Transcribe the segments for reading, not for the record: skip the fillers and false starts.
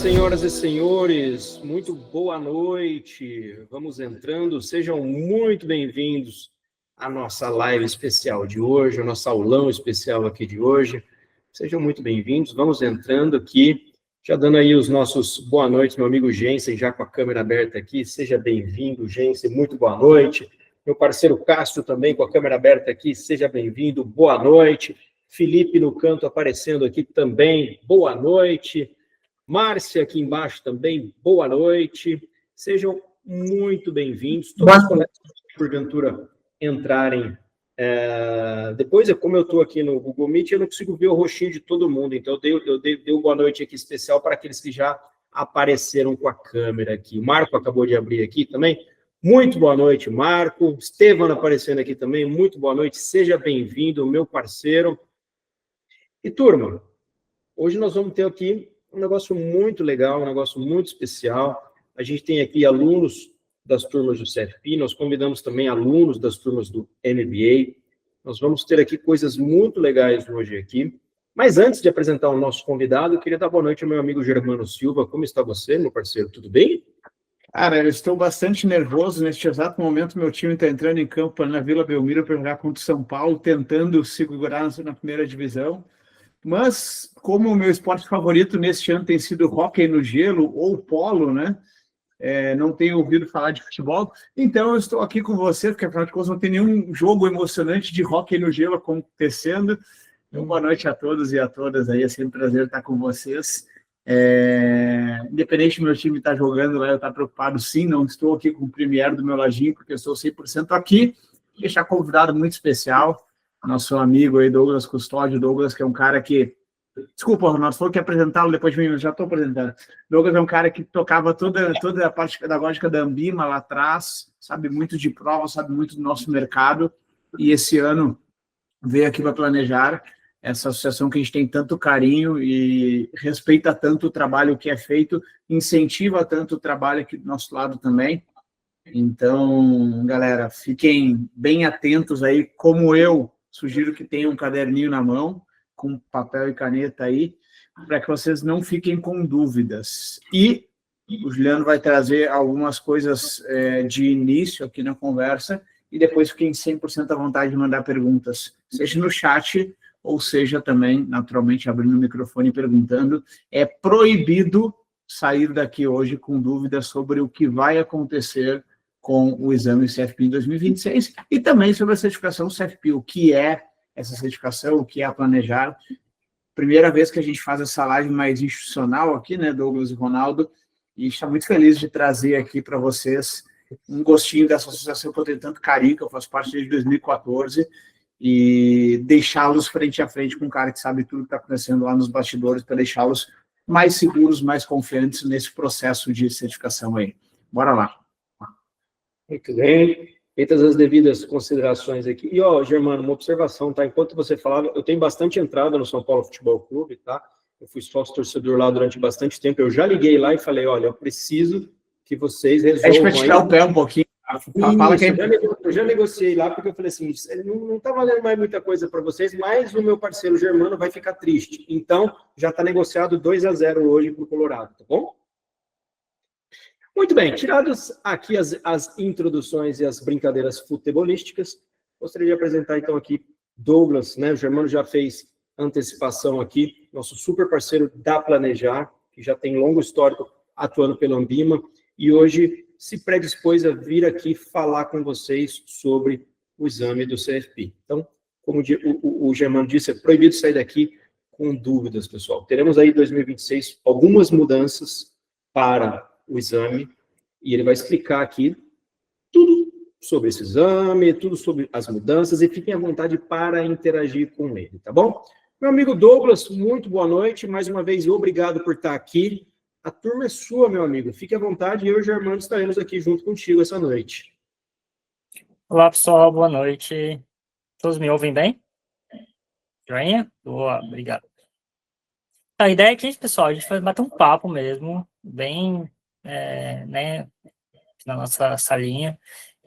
Senhoras e senhores, muito boa noite. Vamos entrando, sejam muito bem-vindos à nossa live especial de hoje, ao nosso aulão especial aqui de hoje. Sejam muito bem-vindos, vamos entrando aqui, já dando aí os nossos boa noite, meu amigo Jensen, já com a câmera aberta aqui. Seja bem-vindo, Jensen, muito boa noite. Meu parceiro Cássio também com a câmera aberta aqui, seja bem-vindo, boa noite. Felipe no canto aparecendo aqui também, boa noite. Márcia aqui embaixo também, boa noite. Sejam muito bem-vindos. Todos os colegas que porventura entrarem. Depois, como eu estou aqui no Google Meet, eu não consigo ver o rostinho de todo mundo, então eu dei boa noite aqui especial para aqueles que já apareceram com a câmera aqui. O Marco acabou de abrir aqui também. Muito boa noite, Marco. Estevam aparecendo aqui também, muito boa noite. Seja bem-vindo, meu parceiro. E, turma, hoje nós vamos ter aqui um negócio muito legal, um negócio muito especial. A gente tem aqui alunos das turmas do CFP, nós convidamos também alunos das turmas do MBA. Nós vamos ter aqui coisas muito legais hoje aqui. Mas antes de apresentar o nosso convidado, eu queria dar boa noite ao meu amigo Germano Silva. Como está você, meu parceiro? Tudo bem? Cara, eu estou bastante nervoso. Neste exato momento, meu time está entrando em campo na Vila Belmiro para jogar contra o São Paulo, tentando segurar na primeira divisão. Mas, como o meu esporte favorito neste ano tem sido hóquei no gelo ou polo, né? Não tenho ouvido falar de futebol, então eu estou aqui com você, porque afinal de contas não tem nenhum jogo emocionante de hóquei no gelo acontecendo. Então, boa noite a todos e a todas aí, é sempre um prazer estar com vocês. Independente do meu time estar jogando lá, eu estou preocupado sim, não estou aqui com o Premier do meu ladinho, porque eu estou 100% aqui. Deixar convidado muito especial, nosso amigo aí, Douglas Custódio. Douglas, que é um cara que... Desculpa, Ronaldo, falou que ia apresentá-lo depois de mim, eu já estou apresentando. Douglas é um cara que tocava toda a parte pedagógica da Ambima lá atrás, sabe muito de prova, sabe muito do nosso mercado, e esse ano veio aqui para planejar essa associação que a gente tem tanto carinho e respeita tanto o trabalho que é feito, incentiva tanto o trabalho aqui do nosso lado também. Então, galera, fiquem bem atentos aí, como eu sugiro que tenham um caderninho na mão, com papel e caneta aí, para que vocês não fiquem com dúvidas. E o Juliano vai trazer algumas coisas de início aqui na conversa, e depois fiquem 100% à vontade de mandar perguntas, seja no chat, ou seja também, naturalmente, abrindo o microfone e perguntando. É proibido sair daqui hoje com dúvidas sobre o que vai acontecer com o exame CFP em 2026, e também sobre a certificação CFP, o que é essa certificação, o que é a planejar. Primeira vez que a gente faz essa live mais institucional aqui, né, Douglas e Ronaldo, e está muito feliz de trazer aqui para vocês um gostinho dessa associação que eu tenho tanto carinho, que eu faço parte desde 2014, e deixá-los frente a frente com um cara que sabe tudo que está acontecendo lá nos bastidores, para deixá-los mais seguros, mais confiantes nesse processo de certificação aí. Bora lá. Muito bem. Feitas as devidas considerações aqui. E, Germano, uma observação, tá? Enquanto você falava, eu tenho bastante entrada no São Paulo Futebol Clube, tá? Eu fui sócio-torcedor lá durante bastante tempo. Eu já liguei lá e falei, olha, eu preciso que vocês resolvam... Deixa eu tirar o pé um pouquinho. Fala que eu já negociei lá, porque eu falei assim, não tá valendo mais muita coisa para vocês, mas o meu parceiro Germano vai ficar triste. Então, já está negociado 2-0 hoje para o Colorado, tá bom? Muito bem, tiradas aqui as introduções e as brincadeiras futebolísticas, gostaria de apresentar então aqui Douglas, né? O Germano já fez antecipação aqui, nosso super parceiro da Planejar, que já tem longo histórico atuando pela Ambima, e hoje se predispôs a vir aqui falar com vocês sobre o exame do CFP. Então, como o Germano disse, é proibido sair daqui com dúvidas, pessoal. Teremos aí em 2026 algumas mudanças para o exame, e ele vai explicar aqui tudo sobre esse exame, tudo sobre as mudanças, e fiquem à vontade para interagir com ele, tá bom? Meu amigo Douglas, muito boa noite, mais uma vez, obrigado por estar aqui. A turma é sua, meu amigo, fique à vontade, e eu e o Germano estaremos aqui junto contigo essa noite. Olá, pessoal, boa noite. Todos me ouvem bem? Joinha? Boa, obrigado. A ideia aqui, pessoal, a gente vai bater um papo mesmo, bem, né, na nossa salinha,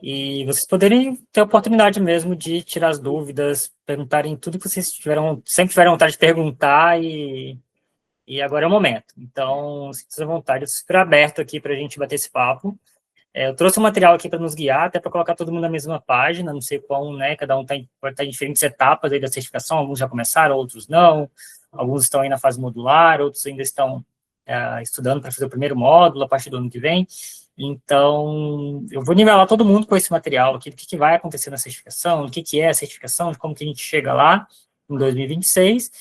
e vocês poderem ter a oportunidade mesmo de tirar as dúvidas, perguntarem tudo que vocês sempre tiveram vontade de perguntar, e e agora é o momento. Então, sinta-se à vontade, eu estou super aberto aqui para a gente bater esse papo. Eu trouxe um material aqui para nos guiar, até para colocar todo mundo na mesma página, não sei qual, né, cada um pode estar em diferentes etapas aí da certificação, alguns já começaram, outros não, alguns estão aí na fase modular, outros ainda estão estudando para fazer o primeiro módulo a partir do ano que vem. Então, eu vou nivelar todo mundo com esse material aqui, do que vai acontecer na certificação, o que é a certificação, de como que a gente chega lá em 2026.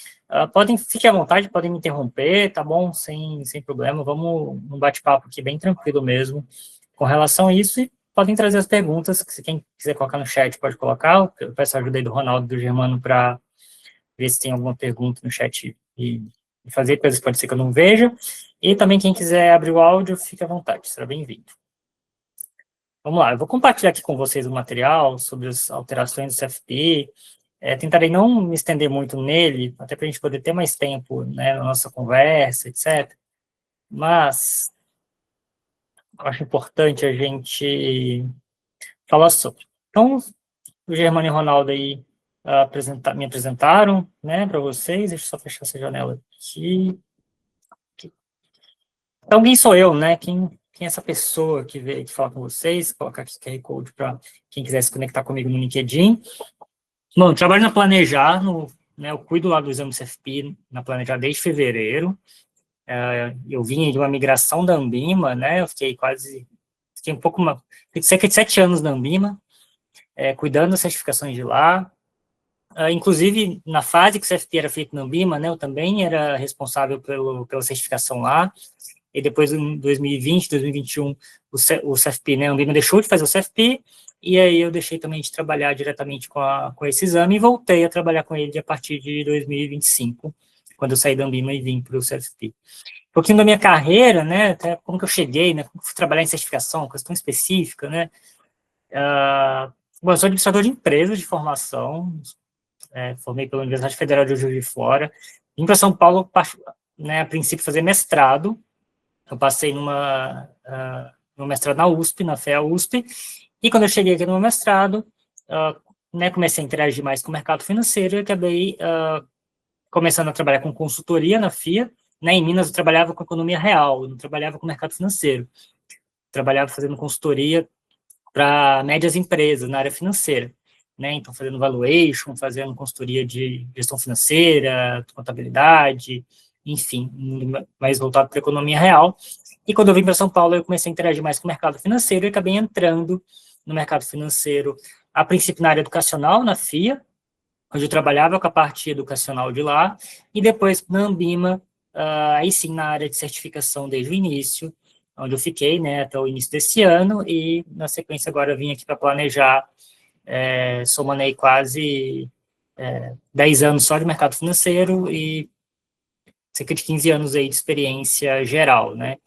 Fiquem à vontade, podem me interromper, tá bom? Sem problema, vamos num bate-papo aqui bem tranquilo mesmo com relação a isso, e podem trazer as perguntas, que se quem quiser colocar no chat pode colocar, eu peço a ajuda aí do Ronaldo e do Germano para ver se tem alguma pergunta no chat e fazer, coisas que pode ser que eu não veja. E também quem quiser abrir o áudio, fique à vontade, será bem-vindo. Vamos lá, eu vou compartilhar aqui com vocês o material sobre as alterações do CFP. Tentarei não me estender muito nele, até para a gente poder ter mais tempo, né, na nossa conversa, etc. Mas eu acho importante a gente falar sobre. Então, o Germano e o Ronaldo aí me apresentaram, né, para vocês. Deixa eu só fechar essa janela aqui. Então, quem sou eu, né? Quem é essa pessoa que veio aqui falar com vocês? Colocar aqui o QR Code para quem quiser se conectar comigo no LinkedIn. Bom, eu trabalho na Planejar, né, eu cuido lá do exame CFP na Planejar desde fevereiro. Eu vim de uma migração da Ambima, né? Eu fiquei cerca de 7 anos na Ambima, cuidando das certificações de lá. Inclusive, na fase que o CFP era feito na Ambima, né, eu também era responsável pela certificação lá. E depois, em 2020, 2021, o CFP, né, a Ambima deixou de fazer o CFP, e aí eu deixei também de trabalhar diretamente com esse exame e voltei a trabalhar com ele a partir de 2025, quando eu saí da Ambima e vim para o CFP. Um pouquinho da minha carreira, né, até como que eu cheguei, né, como fui trabalhar em certificação, questão específica, né. Bom, eu sou administrador de empresas de formação, formei pela Universidade Federal de Juiz de Fora, vim para São Paulo, né, a princípio fazer mestrado. Eu passei no mestrado na USP, na FEA USP, e quando eu cheguei aqui no meu mestrado, né, comecei a interagir mais com o mercado financeiro e acabei começando a trabalhar com consultoria na FIA. Né, em Minas eu trabalhava com economia real, eu não trabalhava com mercado financeiro. Trabalhava fazendo consultoria para médias empresas na área financeira. Né, então, fazendo valuation, fazendo consultoria de gestão financeira, contabilidade, enfim, mais voltado para a economia real. E quando eu vim para São Paulo, eu comecei a interagir mais com o mercado financeiro e acabei entrando no mercado financeiro, a princípio na área educacional, na FIA, onde eu trabalhava com a parte educacional de lá, e depois na Ambima, aí sim na área de certificação desde o início, onde eu fiquei, né, até o início desse ano, e na sequência agora eu vim aqui para Planejar, somando aí quase 10 anos só de mercado financeiro e cerca de 15 anos aí de experiência geral, né,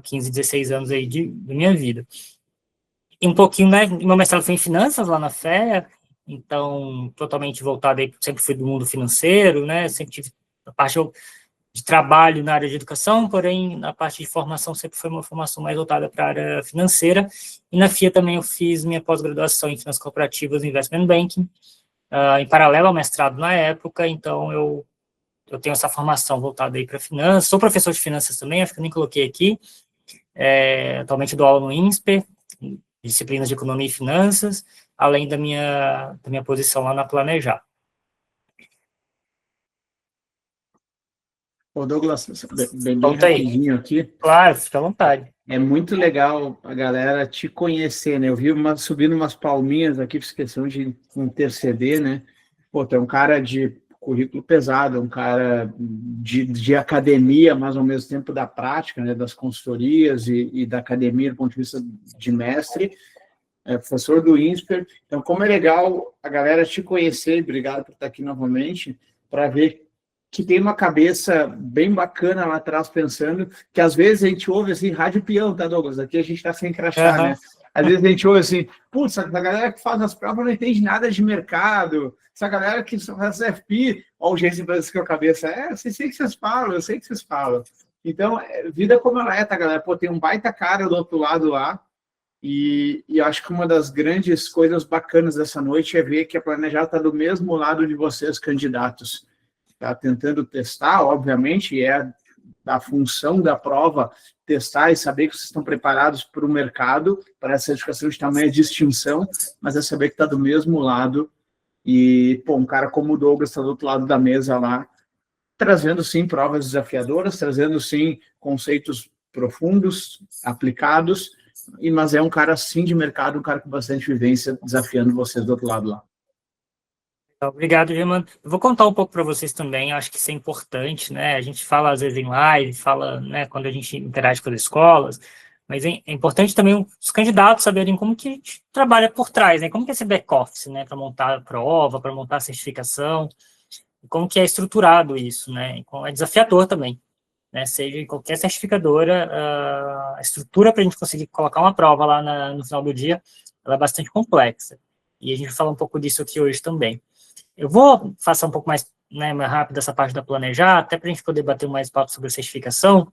15, 16 anos aí da minha vida. E um pouquinho, né, meu mestrado foi em finanças lá na FEA, então totalmente voltado aí, sempre fui do mundo financeiro, né, sempre tive a parte de trabalho na área de educação, porém, na parte de formação sempre foi uma formação mais voltada para a área financeira, e na FIA também eu fiz minha pós-graduação em finanças corporativas e investment banking, em paralelo ao mestrado na época, então eu tenho essa formação voltada aí para finanças, sou professor de finanças também, acho que eu nem coloquei aqui, atualmente dou aula no INSPER, disciplinas de economia e finanças, além da minha posição lá na Planejar. Ô Douglas, bem rapidinho aqui. Claro, fica à vontade. É muito legal a galera te conhecer, né? Eu vi subindo umas palminhas aqui, por questão de interceder, né? Pô, tu é um cara de currículo pesado, é um cara de academia, mas ao mesmo tempo da prática, né? Das consultorias e da academia do ponto de vista de mestre, professor do INSPER. Então, como é legal a galera te conhecer, obrigado por estar aqui novamente, para ver que tem uma cabeça bem bacana lá atrás, pensando que às vezes a gente ouve assim, rádio peão, tá, Douglas? Aqui a gente está sem crachá, né? Às vezes a gente ouve assim, putz, a galera que faz as provas não entende nada de mercado, essa galera que faz FP, olha o jeito que a cabeça eu sei que vocês falam, eu sei que vocês falam. Então, vida como ela tá, galera? Pô, tem um baita cara do outro lado lá, e eu acho que uma das grandes coisas bacanas dessa noite é ver que a Planejar está do mesmo lado de vocês, candidatos. está tentando testar, obviamente, é da função da prova testar e saber que vocês estão preparados para o mercado, para essa certificação de tamanha distinção, mas é saber que está do mesmo lado. E, pô, um cara como o Douglas está do outro lado da mesa lá, trazendo, sim, provas desafiadoras, trazendo, sim, conceitos profundos, aplicados, mas é um cara, sim, de mercado, um cara com bastante vivência, desafiando vocês do outro lado lá. Obrigado, Germano. Eu vou contar um pouco para vocês também, eu acho que isso é importante, né? A gente fala, às vezes, em live, fala, né, quando a gente interage com as escolas, mas é importante também os candidatos saberem como que a gente trabalha por trás, né? Como que é esse back-office, né? Para montar a prova, para montar a certificação, como que é estruturado isso, né? E como é desafiador também, né? Seja em qualquer certificadora, a estrutura para a gente conseguir colocar uma prova lá no final do dia, ela é bastante complexa. E a gente vai falar um pouco disso aqui hoje também. Eu vou passar um pouco mais, né, mais rápido essa parte da Planejar, até para a gente poder bater mais papo sobre a certificação,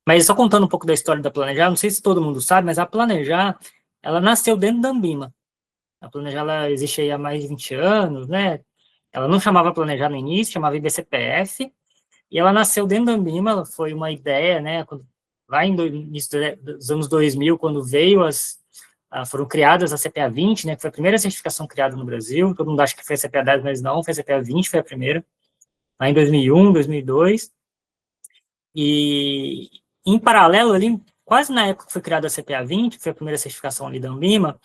mas só contando um pouco da história da Planejar, não sei se todo mundo sabe, mas a Planejar, ela nasceu dentro da Ambima. A Planejar, ela existe aí há mais de 20 anos, né? Ela não chamava Planejar no início, chamava IBCPF, e ela nasceu dentro da Ambima, ela foi uma ideia, né, lá no início dos anos 2000, quando foram criadas a CPA 20, né, que foi a primeira certificação criada no Brasil, todo mundo acha que foi a CPA 10, mas não, foi a CPA 20, foi a primeira, lá em 2001, 2002, e em paralelo ali, quase na época que foi criada a CPA 20, que foi a primeira certificação ali da Ambima,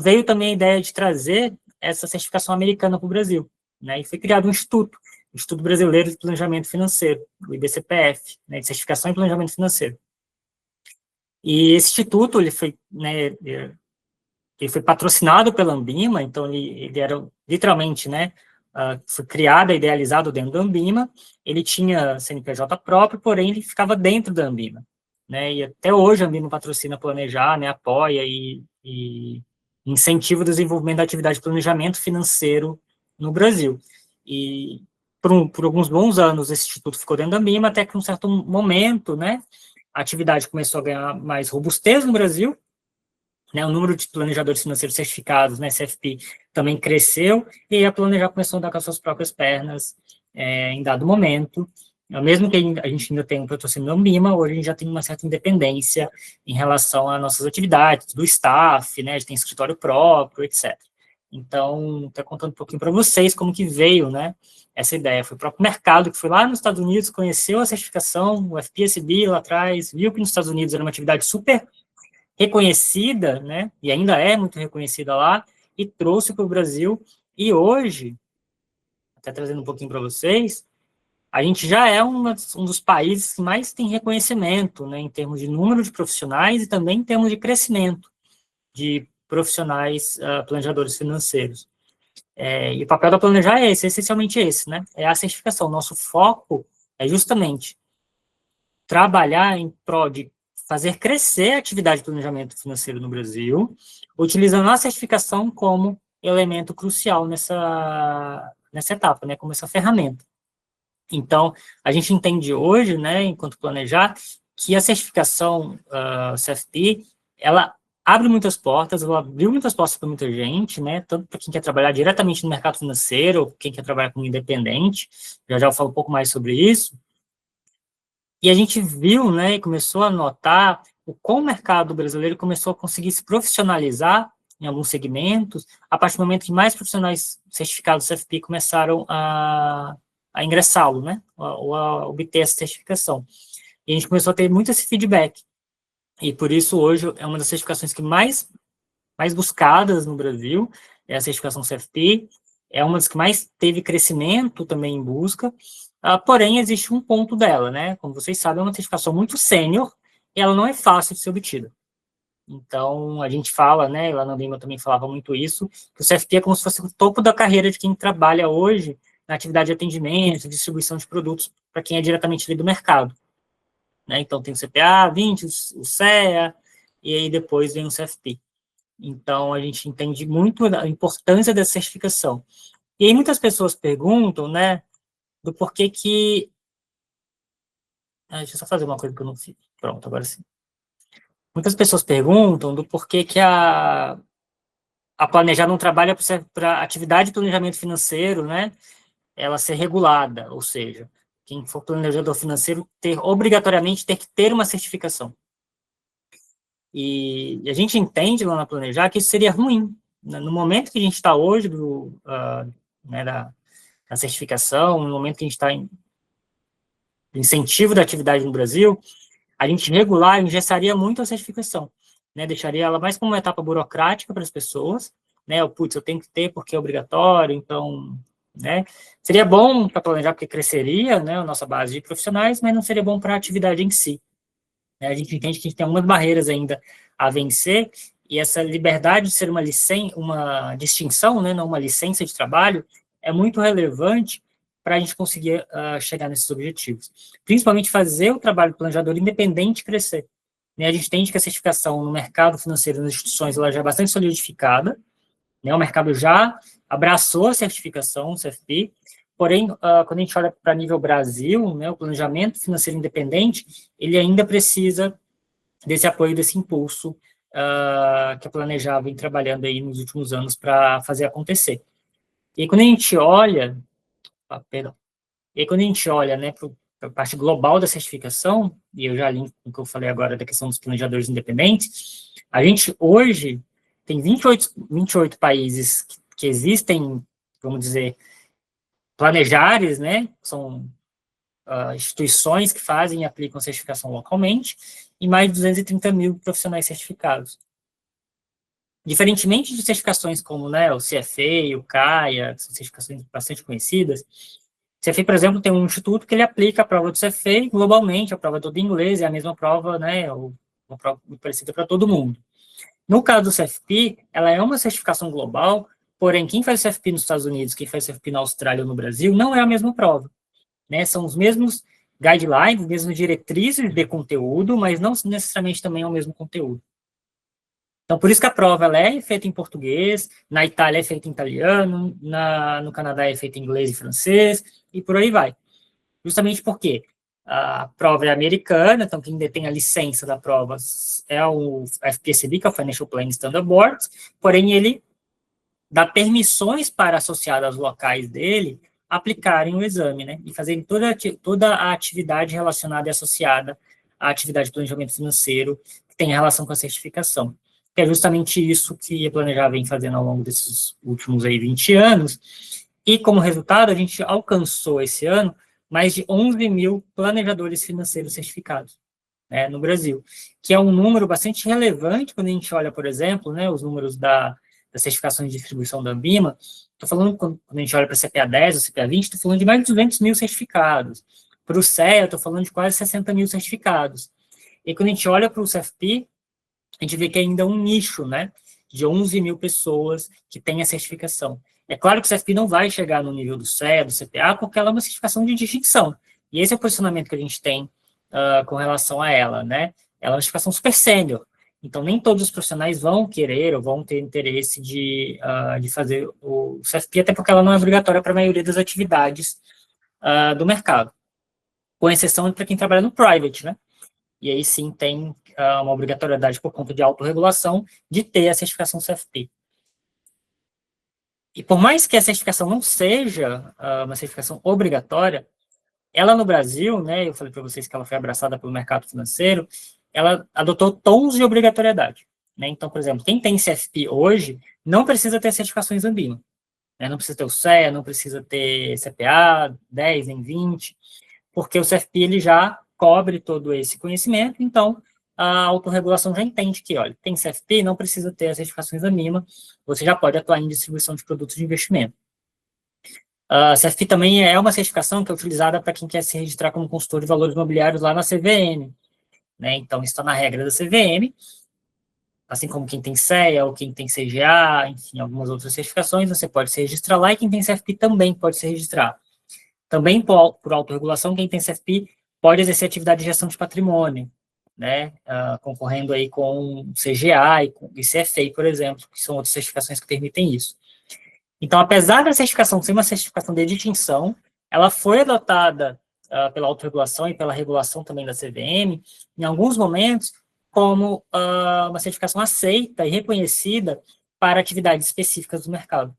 veio também a ideia de trazer essa certificação americana para o Brasil, né, e foi criado um instituto, o Instituto Brasileiro de Planejamento Financeiro, o IBCPF, né, de Certificação e Planejamento Financeiro. E esse instituto, ele foi, né, ele foi patrocinado pela Ambima, então ele era literalmente, né, foi criado, idealizado dentro da Ambima, ele tinha CNPJ próprio, porém ele ficava dentro da Ambima, né, e até hoje a Ambima patrocina Planejar, né, apoia e incentiva o desenvolvimento da atividade de planejamento financeiro no Brasil. E por alguns bons anos esse instituto ficou dentro da Ambima, até que em um certo momento, né, a atividade começou a ganhar mais robustez no Brasil, né, o número de planejadores financeiros certificados, né, CFP, também cresceu, e aí a Planejar começou a andar com as suas próprias pernas em dado momento. Mesmo que a gente ainda tenha um patrocínio da Ambima, hoje a gente já tem uma certa independência em relação às nossas atividades, do staff, né, a gente tem escritório próprio, etc. Então, estou contando um pouquinho para vocês como que veio, né, essa ideia. Foi o próprio mercado que foi lá nos Estados Unidos, conheceu a certificação, o FPSB lá atrás, viu que nos Estados Unidos era uma atividade super reconhecida, né, e ainda é muito reconhecida lá, e trouxe para o Brasil, e hoje, até trazendo um pouquinho para vocês, a gente já é um dos países que mais tem reconhecimento, né, em termos de número de profissionais e também em termos de crescimento de profissionais planejadores financeiros. E o papel da Planejar é esse, essencialmente esse, né, é a certificação. Nosso foco é justamente trabalhar em prol de fazer crescer a atividade de planejamento financeiro no Brasil, utilizando a certificação como elemento crucial nessa etapa, né, como essa ferramenta. Então, a gente entende hoje, né, enquanto Planejar, que a certificação CFP, ela abre muitas portas, ela abriu muitas portas para muita gente, né, tanto para quem quer trabalhar diretamente no mercado financeiro, ou quem quer trabalhar como independente, já eu falo um pouco mais sobre isso. E a gente viu, né, e começou a notar o como o mercado brasileiro começou a conseguir se profissionalizar em alguns segmentos, a partir do momento que mais profissionais certificados CFP começaram a ingressá-lo, né, ou a obter essa certificação. E a gente começou a ter muito esse feedback. E por isso hoje é uma das certificações que mais buscadas no Brasil, é a certificação CFP, é uma das que mais teve crescimento também em busca, porém existe um ponto dela, né? Como vocês sabem, é uma certificação muito sênior e ela não é fácil de ser obtida. Então, a gente fala, né, lá na Ambima também falava muito isso, que o CFP é como se fosse o topo da carreira de quem trabalha hoje na atividade de atendimento, distribuição de produtos para quem é diretamente ali do mercado. Né? Então, tem o CPA 20, o CEA, e aí depois vem o CFP. Então, a gente entende muito a importância dessa certificação. E aí muitas pessoas perguntam, né, do porquê que... deixa eu só fazer uma coisa que eu não fiz. Pronto, agora sim. Muitas pessoas perguntam do porquê que a Planejar não trabalha para atividade de planejamento financeiro, né, ela ser regulada, ou seja, quem for planejador financeiro obrigatoriamente ter que ter uma certificação. E a gente entende lá na Planejar que isso seria ruim. No momento que a gente está hoje né, da certificação, no momento que a gente está em incentivo da atividade no Brasil, a gente regular engessaria muito a certificação, né? Deixaria ela mais como uma etapa burocrática para as pessoas, né? Putz, eu tenho que ter porque é obrigatório, então, né? Seria bom para planejar porque cresceria, né, a nossa base de profissionais, mas não seria bom para a atividade em si. Né? A gente entende que a gente tem algumas barreiras ainda a vencer, e essa liberdade de ser uma distinção, né, não uma licença de trabalho, é muito relevante para a gente conseguir chegar nesses objetivos. Principalmente fazer o trabalho do planejador independente crescer. Né? A gente entende que a certificação no mercado financeiro, nas instituições, ela já é bastante solidificada, né? O mercado já abraçou a certificação, o CFP, porém, quando a gente olha para nível Brasil, né, o planejamento financeiro independente, ele ainda precisa desse apoio, desse impulso que a Planejar vem trabalhando aí nos últimos anos para fazer acontecer. E quando a gente olha, né, para a parte global da certificação, e eu já linko com o que eu falei agora da questão dos planejadores independentes, a gente hoje tem 28 países que existem, vamos dizer, planejares, né, são instituições que fazem e aplicam a certificação localmente, e mais de 230 mil profissionais certificados. Diferentemente de certificações como, né, o CFA, o CAIA, que são certificações bastante conhecidas, o CFA, por exemplo, tem um instituto que ele aplica a prova do CFA globalmente, a prova é toda em inglês, é a mesma prova, né, uma prova parecida para todo mundo. No caso do CFP, ela é uma certificação global, porém, quem faz o CFP nos Estados Unidos, quem faz o CFP na Austrália ou no Brasil, não é a mesma prova. Né? São os mesmos guidelines, mesmas diretrizes de conteúdo, mas não necessariamente também é o mesmo conteúdo. Então, por isso que a prova ela é feita em português, na Itália é feita em italiano, no Canadá é feita em inglês e francês, e por aí vai. Justamente porque a prova é americana, então quem detém a licença da prova é o FPSB, que é o Financial Planning Standard Board, porém ele dá permissões para associados locais dele aplicarem o exame, né, e fazerem toda a atividade relacionada e associada à atividade de planejamento financeiro que tem relação com a certificação. Que é justamente isso que a Planejar vem fazendo ao longo desses últimos 20 anos, e como resultado a gente alcançou esse ano mais de 11 mil planejadores financeiros certificados, né, no Brasil, que é um número bastante relevante quando a gente olha, por exemplo, né, os números das certificações de distribuição da Ambima. Estou falando, quando a gente olha para a CPA 10 ou CPA 20, estou falando de mais de 200 mil certificados. Para o CEA, estou falando de quase 60 mil certificados. E quando a gente olha para o CFP, a gente vê que ainda é um nicho, né, de 11 mil pessoas que têm a certificação. É claro que o CFP não vai chegar no nível do CEA, do CPA, porque ela é uma certificação de distinção. E esse é o posicionamento que a gente tem com relação a ela, né? Ela é uma certificação super sênior. Então, nem todos os profissionais vão querer ou vão ter interesse de fazer o CFP, até porque ela não é obrigatória para a maioria das atividades do mercado. Com exceção para quem trabalha no private, né? E aí sim tem uma obrigatoriedade por conta de autorregulação de ter a certificação CFP. E por mais que a certificação não seja uma certificação obrigatória, ela no Brasil, né, eu falei para vocês que ela foi abraçada pelo mercado financeiro, ela adotou tons de obrigatoriedade. Né? Então, por exemplo, quem tem CFP hoje não precisa ter certificações Ambima. Né? Não precisa ter o CEA, não precisa ter CPA 10 nem 20, porque o CFP ele já cobre todo esse conhecimento, então a autorregulação já entende que, olha, tem CFP, não precisa ter as certificações Ambima, você já pode atuar em distribuição de produtos de investimento. A CFP também é uma certificação que é utilizada para quem quer se registrar como consultor de valores imobiliários lá na CVM. Né? Então, está na regra da CVM, assim como quem tem CEA ou quem tem CGA, enfim, algumas outras certificações, você pode se registrar lá, e quem tem CFP também pode se registrar. Também, por autorregulação, quem tem CFP pode exercer atividade de gestão de patrimônio, né? Concorrendo aí com CGA e CFA, por exemplo, que são outras certificações que permitem isso. Então, apesar da certificação ser uma certificação de distinção, ela foi adotada pela autorregulação e pela regulação também da CVM, em alguns momentos, como uma certificação aceita e reconhecida para atividades específicas do mercado.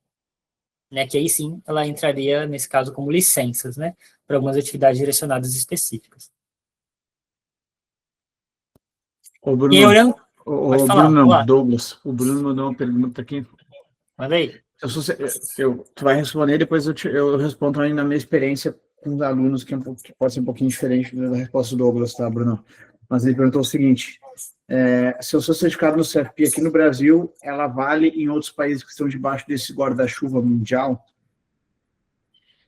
né, que aí sim ela entraria, nesse caso, como licenças, né, para algumas atividades direcionadas específicas. Ô, E aí, Bruno, olhando... Pode falar, Bruno, vamos não, lá, Douglas. O Bruno mandou uma pergunta aqui. manda aí. Tu vai responder, depois eu respondo também na minha experiência com os alunos, que pode ser um pouquinho diferente da resposta do Douglas, tá, Bruno? Mas ele perguntou o seguinte, se eu sou certificado no CFP aqui no Brasil, ela vale em outros países que estão debaixo desse guarda-chuva mundial?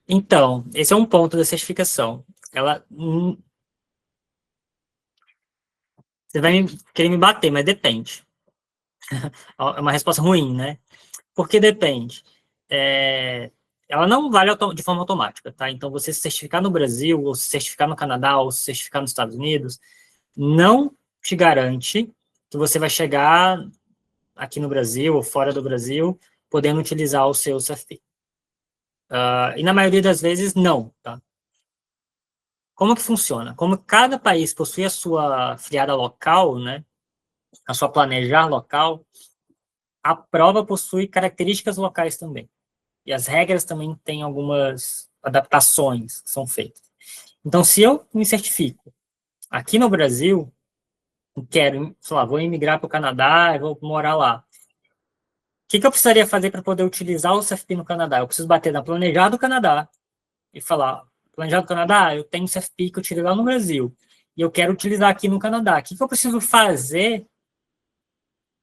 Então, esse é um ponto da certificação. Ela... Você vai querer me bater, mas depende. É uma resposta ruim, né? Porque depende. Ela não vale de forma automática, tá? Então, você se certificar no Brasil, ou se certificar no Canadá, ou se certificar nos Estados Unidos, não te garante que você vai chegar aqui no Brasil ou fora do Brasil podendo utilizar o seu CFP. E na maioria das vezes, não, tá? Como que funciona? Como cada país possui a sua friada local, né? A sua planejar local, a prova possui características locais também. E as regras também têm algumas adaptações que são feitas. Então, se eu me certifico aqui no Brasil, quero, sei lá, vou emigrar para o Canadá, vou morar lá. O que eu precisaria fazer para poder utilizar o CFP no Canadá? Eu preciso bater na Planejar do Canadá e falar, Planejar do Canadá, eu tenho CFP que eu tirei lá no Brasil e eu quero utilizar aqui no Canadá. O que eu preciso fazer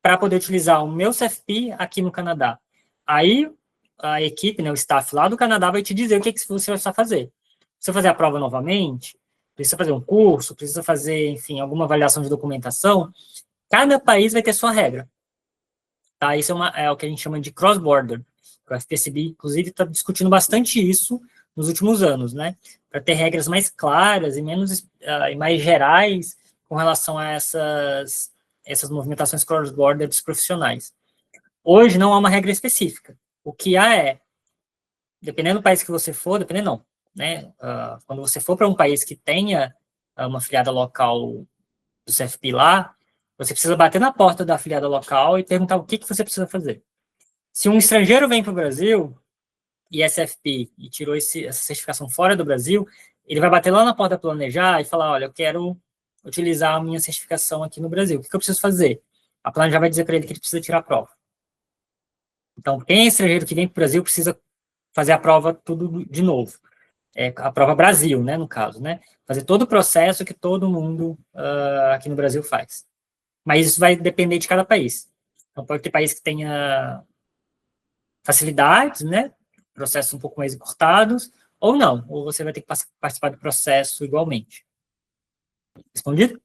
para poder utilizar o meu CFP aqui no Canadá? Aí a equipe, né, o staff lá do Canadá vai te dizer o que você vai fazer. Precisa fazer a prova novamente? Precisa fazer um curso? Precisa fazer, enfim, alguma avaliação de documentação? Cada país vai ter sua regra. Tá? Isso é o que a gente chama de cross-border. O FPCB, inclusive, está discutindo bastante isso nos últimos anos, né? Para ter regras mais claras e e mais gerais com relação a essas movimentações cross-border dos profissionais. Hoje não há uma regra específica. O que há dependendo do país que você for, dependendo não, né? Quando você for para um país que tenha uma filiada local do CFP lá, você precisa bater na porta da afiliada local e perguntar o que você precisa fazer. Se um estrangeiro vem para o Brasil e é CFP e tirou essa certificação fora do Brasil, ele vai bater lá na porta da Planejar e falar, olha, eu quero utilizar a minha certificação aqui no Brasil. O que eu preciso fazer? A Planejar vai dizer para ele que ele precisa tirar a prova. Então, quem é estrangeiro que vem para o Brasil precisa fazer a prova tudo de novo. A prova Brasil, né, no caso, né? Fazer todo o processo que todo mundo aqui no Brasil faz. Mas isso vai depender de cada país. Então, pode ter país que tenha facilidades, né? Processos um pouco mais encurtados, ou não. Ou você vai ter que participar do processo igualmente. Respondido?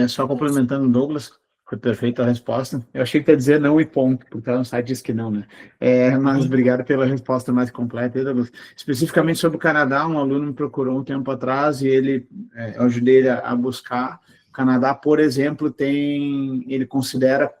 Só complementando o Douglas, foi perfeita a resposta. Eu achei que ia dizer não e ponto, porque ela no site diz que não, né? Mas obrigado pela resposta mais completa, Douglas. Especificamente sobre o Canadá, um aluno me procurou um tempo atrás e eu ajudei ele a buscar. O Canadá, por exemplo, ele considera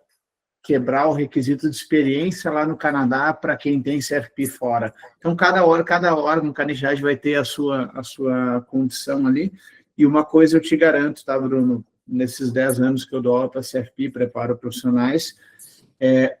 quebrar o requisito de experiência lá no Canadá para quem tem CFP fora. Então, cada órgão, cada entidade vai ter a sua condição ali. E uma coisa eu te garanto, tá, Bruno? Nesses 10 anos que eu dou aula para CFP, preparo profissionais,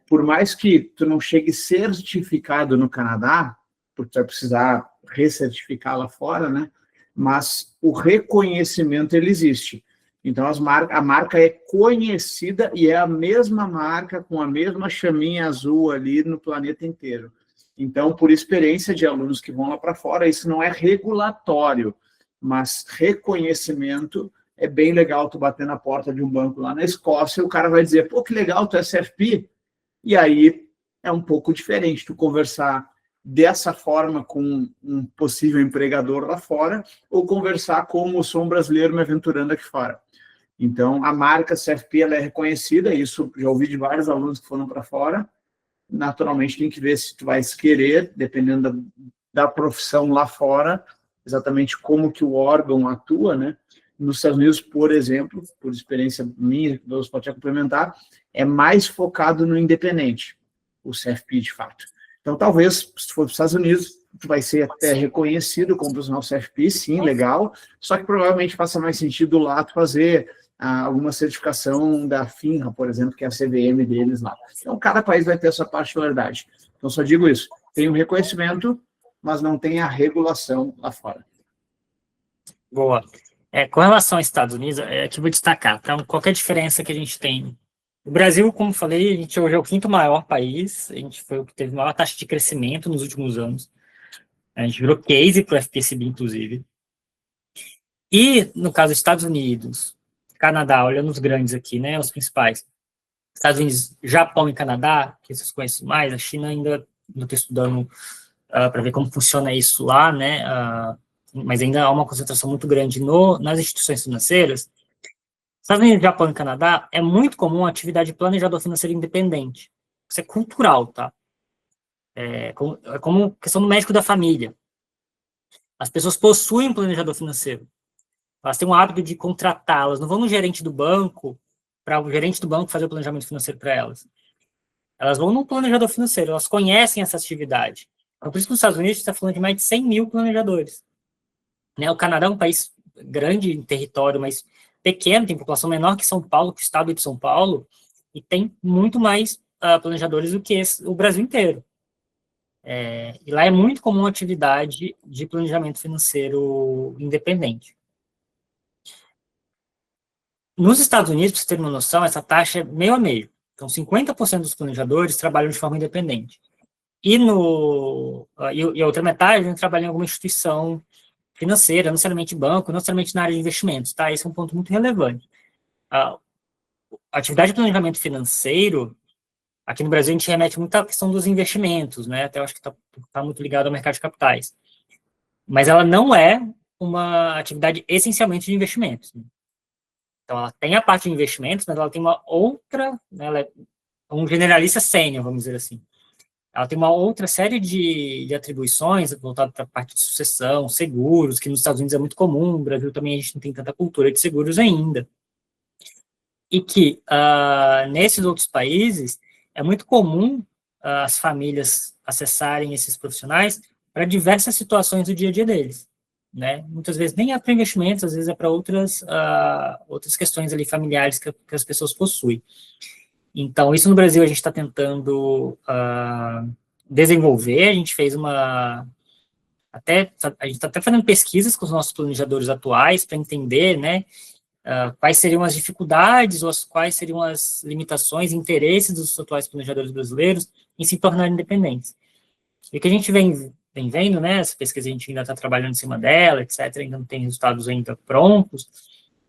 por mais que tu não chegue certificado no Canadá, porque tu vai precisar recertificar lá fora, né? Mas o reconhecimento, ele existe. Então, a marca é conhecida e é a mesma marca com a mesma chaminha azul ali no planeta inteiro. Então, por experiência de alunos que vão lá para fora, isso não é regulatório, mas reconhecimento. É bem legal tu bater na porta de um banco lá na Escócia e o cara vai dizer, pô, que legal, tu é CFP. E aí é um pouco diferente tu conversar dessa forma com um possível empregador lá fora ou conversar como sou um brasileiro me aventurando aqui fora. Então, a marca CFP ela é reconhecida, isso já ouvi de vários alunos que foram para fora. Naturalmente, tem que ver se tu vai querer, dependendo da profissão lá fora, exatamente como que o órgão atua, né? Nos Estados Unidos, por exemplo, por experiência minha, que Deus pode complementar, é mais focado no independente, o CFP, de fato. Então, talvez, se for para os Estados Unidos, tu vai ser até reconhecido como profissional CFP, sim, legal, só que provavelmente faça mais sentido lá tu fazer alguma certificação da FINRA, por exemplo, que é a CVM deles lá. Então, cada país vai ter a sua particularidade. Então, só digo isso. Tem o reconhecimento, mas não tem a regulação lá fora. Boa. Com relação aos Estados Unidos, aqui vou destacar, então, qualquer diferença que a gente tem. O Brasil, como falei, a gente hoje é o quinto maior país, a gente foi o que teve maior taxa de crescimento nos últimos anos. A gente virou case para o FPSB, inclusive. E, no caso dos Estados Unidos, Canadá, olhando os grandes aqui, né, os principais. Estados Unidos, Japão e Canadá, que vocês conhecem mais, a China ainda não estou estudando para ver como funciona isso lá, né, mas ainda há uma concentração muito grande nas instituições financeiras. Estados Unidos, Japão e Canadá, é muito comum a atividade de planejador financeiro independente. Isso é cultural, tá? É como questão do médico da família. As pessoas possuem um planejador financeiro. Elas têm o hábito de contratar, elas não vão no gerente do banco, para o gerente do banco fazer o planejamento financeiro para elas. Elas vão no planejador financeiro, elas conhecem essa atividade. Então, por isso que nos Estados Unidos a gente está falando de mais de 100 mil planejadores. Né? O Canadá é um país grande em território, mas pequeno, tem população menor que São Paulo, que o estado de São Paulo, e tem muito mais planejadores do que o Brasil inteiro. E lá é muito comum a atividade de planejamento financeiro independente. Nos Estados Unidos, para você ter uma noção, essa taxa é meio a meio. Então, 50% dos planejadores trabalham de forma independente. E a outra metade trabalha em alguma instituição financeira, não necessariamente banco, não necessariamente na área de investimentos, tá? Esse é um ponto muito relevante. A atividade de planejamento financeiro, aqui no Brasil, a gente remete muito à questão dos investimentos, né? Até eu acho que está muito ligado ao mercado de capitais. Mas ela não é uma atividade essencialmente de investimentos. Né? Então, ela tem a parte de investimentos, mas ela tem uma outra, né, ela é um generalista sênior, vamos dizer assim. Ela tem uma outra série de atribuições voltadas para a parte de sucessão, seguros, que nos Estados Unidos é muito comum, no Brasil também a gente não tem tanta cultura de seguros ainda. E que, nesses outros países, é muito comum as famílias acessarem esses profissionais para diversas situações do dia a dia deles. Né? Muitas vezes nem é para investimentos, às vezes é para outras questões ali familiares que as pessoas possuem. Então, isso no Brasil a gente está tentando desenvolver, a gente fez a gente está até fazendo pesquisas com os nossos planejadores atuais para entender, né, quais seriam as dificuldades ou quais seriam as limitações e interesses dos atuais planejadores brasileiros em se tornarem independentes. E o que a gente vem vendo, né, essa pesquisa a gente ainda está trabalhando em cima dela, etc., ainda não tem resultados ainda prontos,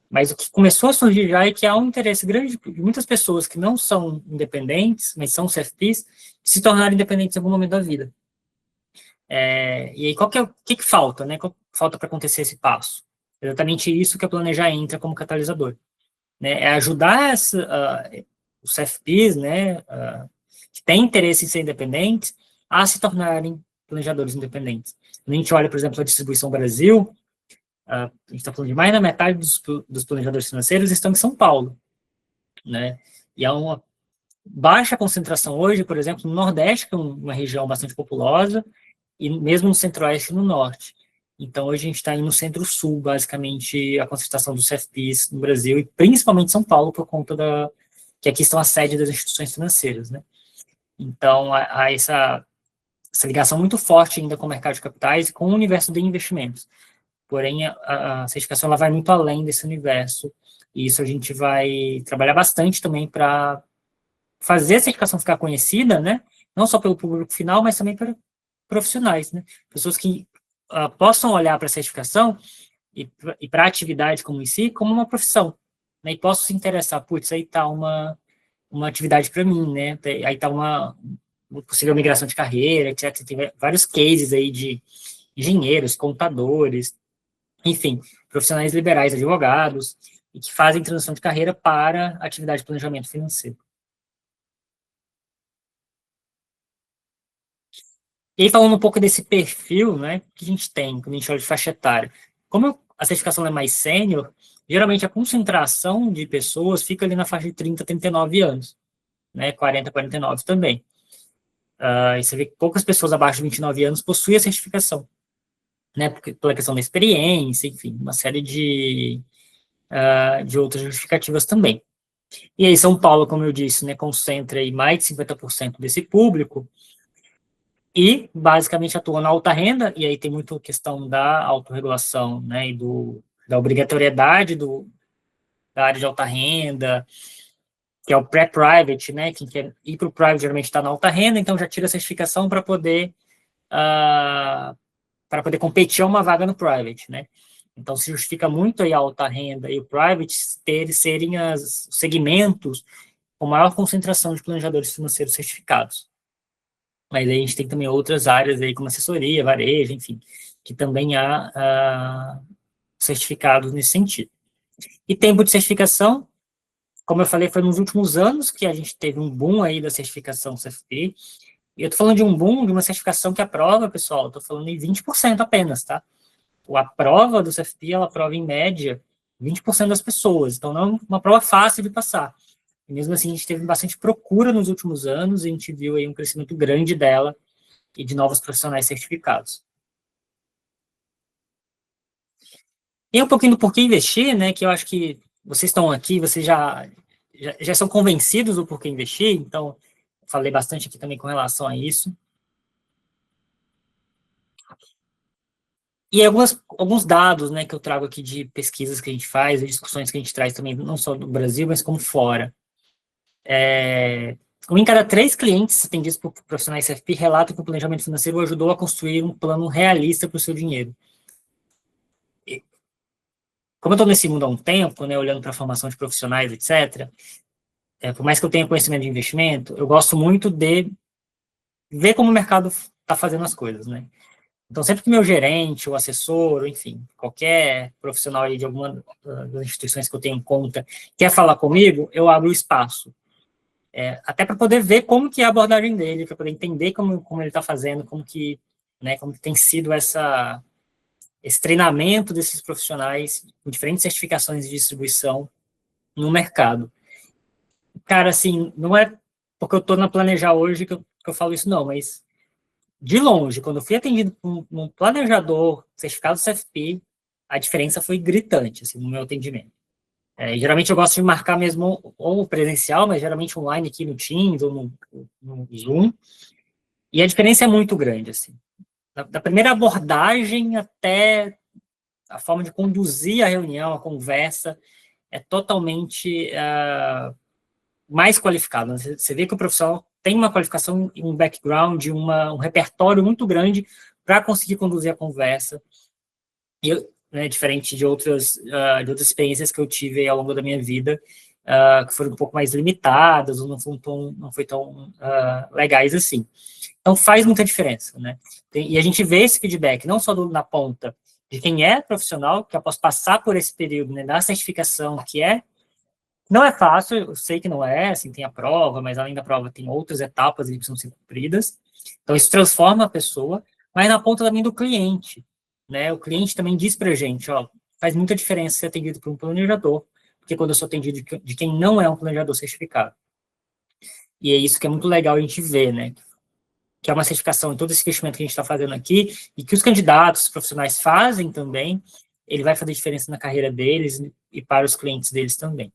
mas o que começou a surgir já é que há um interesse grande de muitas pessoas que não são independentes, mas são CFPs, de se tornarem independentes em algum momento da vida. E aí, o que falta, né? Qual falta para acontecer esse passo? Exatamente isso que a Planejar entra como catalisador. Né? É ajudar os CFPs, né, que têm interesse em ser independentes, a se tornarem planejadores independentes. Quando a gente olha, por exemplo, a Distribuição Brasil, a gente está falando de mais da metade dos planejadores financeiros estão em São Paulo. Né? E há uma baixa concentração hoje, por exemplo, no Nordeste, que é uma região bastante populosa, e mesmo no Centro-Oeste e no Norte. Então, hoje a gente está no Centro-Sul, basicamente, a concentração dos CFPs no Brasil, e principalmente São Paulo, por conta que aqui estão a sede das instituições financeiras. Né? Então, há essa ligação muito forte ainda com o mercado de capitais e com o universo de investimentos. Porém, a certificação ela vai muito além desse universo, e isso a gente vai trabalhar bastante também para fazer a certificação ficar conhecida, né? Não só pelo público final, mas também para profissionais, né? Pessoas que possam olhar para a certificação e para a atividade como em si, como uma profissão, né? E possam se interessar, putz, aí está uma atividade para mim, né? Aí está uma possível migração de carreira, etc. Tem vários cases aí de engenheiros, contadores, enfim, profissionais liberais, advogados, e que fazem transição de carreira para atividade de planejamento financeiro. E aí, falando um pouco desse perfil, né, que a gente tem quando a gente olha de faixa etária. Como a certificação é mais sênior, geralmente a concentração de pessoas fica ali na faixa de 30 a 39 anos, né, 40 a 49 também. E você vê que poucas pessoas abaixo de 29 anos possuem a certificação, né, pela questão da experiência, enfim, uma série de outras justificativas também. E aí São Paulo, como eu disse, né, concentra aí mais de 50% desse público, e basicamente atua na alta renda, e aí tem muito questão da autorregulação, né, e da obrigatoriedade da área de alta renda, que é o pré-private, né, quem quer ir para o private geralmente está na alta renda, então já tira a certificação para poder competir a uma vaga no private, né. Então se justifica muito aí a alta renda e o private serem os segmentos com maior concentração de planejadores financeiros certificados. Mas aí a gente tem também outras áreas aí, como assessoria, varejo, enfim, que também há certificados nesse sentido. E tempo de certificação, como eu falei, foi nos últimos anos que a gente teve um boom aí da certificação CFP. E eu estou falando de um boom de uma certificação que aprova, pessoal, estou falando em 20% apenas, tá? A prova do CFP, ela aprova em média 20% das pessoas, então não é uma prova fácil de passar. E mesmo assim, a gente teve bastante procura nos últimos anos, e a gente viu aí um crescimento grande dela e de novos profissionais certificados. E um pouquinho do porquê investir, né, que eu acho que vocês estão aqui, vocês já são convencidos do porquê investir, então falei bastante aqui também com relação a isso. E alguns dados, né, que eu trago aqui de pesquisas que a gente faz, e discussões que a gente traz também, não só do Brasil, mas como fora. Um em cada 3 clientes atendidos por profissionais CFP relata que o planejamento financeiro ajudou a construir um plano realista para o seu dinheiro. E, como eu estou nesse mundo há um tempo, né, olhando para a formação de profissionais, etc., por mais que eu tenha conhecimento de investimento, eu gosto muito de ver como o mercado está fazendo as coisas, né? Então, sempre que meu gerente, o assessor, ou enfim, qualquer profissional aí de alguma das instituições que eu tenho em conta quer falar comigo, eu abro o espaço. Até para poder ver como que é a abordagem dele, para poder entender como ele está fazendo, como que tem sido esse treinamento desses profissionais com diferentes certificações de distribuição no mercado. Cara, assim, não é porque eu estou na Planejar hoje que eu falo isso, não, mas de longe, quando eu fui atendido por um planejador certificado CFP, a diferença foi gritante, assim, no meu atendimento. Geralmente eu gosto de marcar mesmo ou presencial, mas geralmente online aqui no Teams ou no Zoom, e a diferença é muito grande, assim. Da primeira abordagem até a forma de conduzir a reunião, a conversa, é totalmente mais qualificado. Você vê que o profissional tem uma qualificação, um background, um repertório muito grande para conseguir conduzir a conversa. E né, diferente de outras experiências que eu tive ao longo da minha vida, que foram um pouco mais limitadas, ou não foi tão legais assim. Então, faz muita diferença, né? E a gente vê esse feedback, não só na ponta de quem é profissional, que após passar por esse período, né, da certificação, não é fácil, eu sei que não é, assim, tem a prova, mas além da prova tem outras etapas que precisam ser cumpridas. Então, isso transforma a pessoa, mas na ponta também do cliente, né? O cliente também diz pra gente, ó, faz muita diferença ser atendido por um planejador, porque quando eu sou atendido de quem não é um planejador certificado. E é isso que é muito legal a gente ver, né? Que é uma certificação em todo esse investimento que a gente está fazendo aqui, e que os candidatos, os profissionais fazem também, ele vai fazer diferença na carreira deles e para os clientes deles também.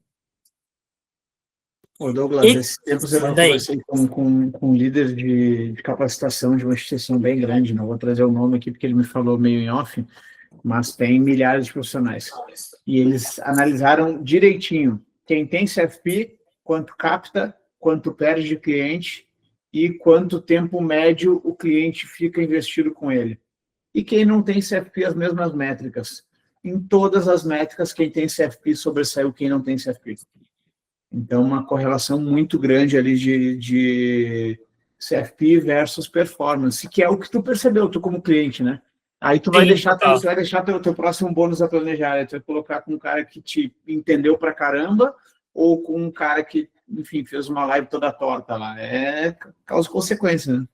Ô Douglas, esse tempo eu conversei com um líder de capacitação de uma instituição bem grande, não vou trazer o nome aqui porque ele me falou meio em off, mas tem milhares de profissionais. E eles analisaram direitinho quem tem CFP, quanto capta, quanto perde de cliente e quanto tempo médio o cliente fica investido com ele. E quem não tem CFP, as mesmas métricas. Em todas as métricas, quem tem CFP sobressaiu quem não tem CFP. Então, uma correlação muito grande ali de CFP versus performance, que é o que tu percebeu, tu como cliente, né? Aí tu vai deixar teu próximo bônus a planejar, tu vai colocar com um cara que te entendeu pra caramba ou com um cara que, enfim, fez uma live toda torta lá. É causa e consequência, né?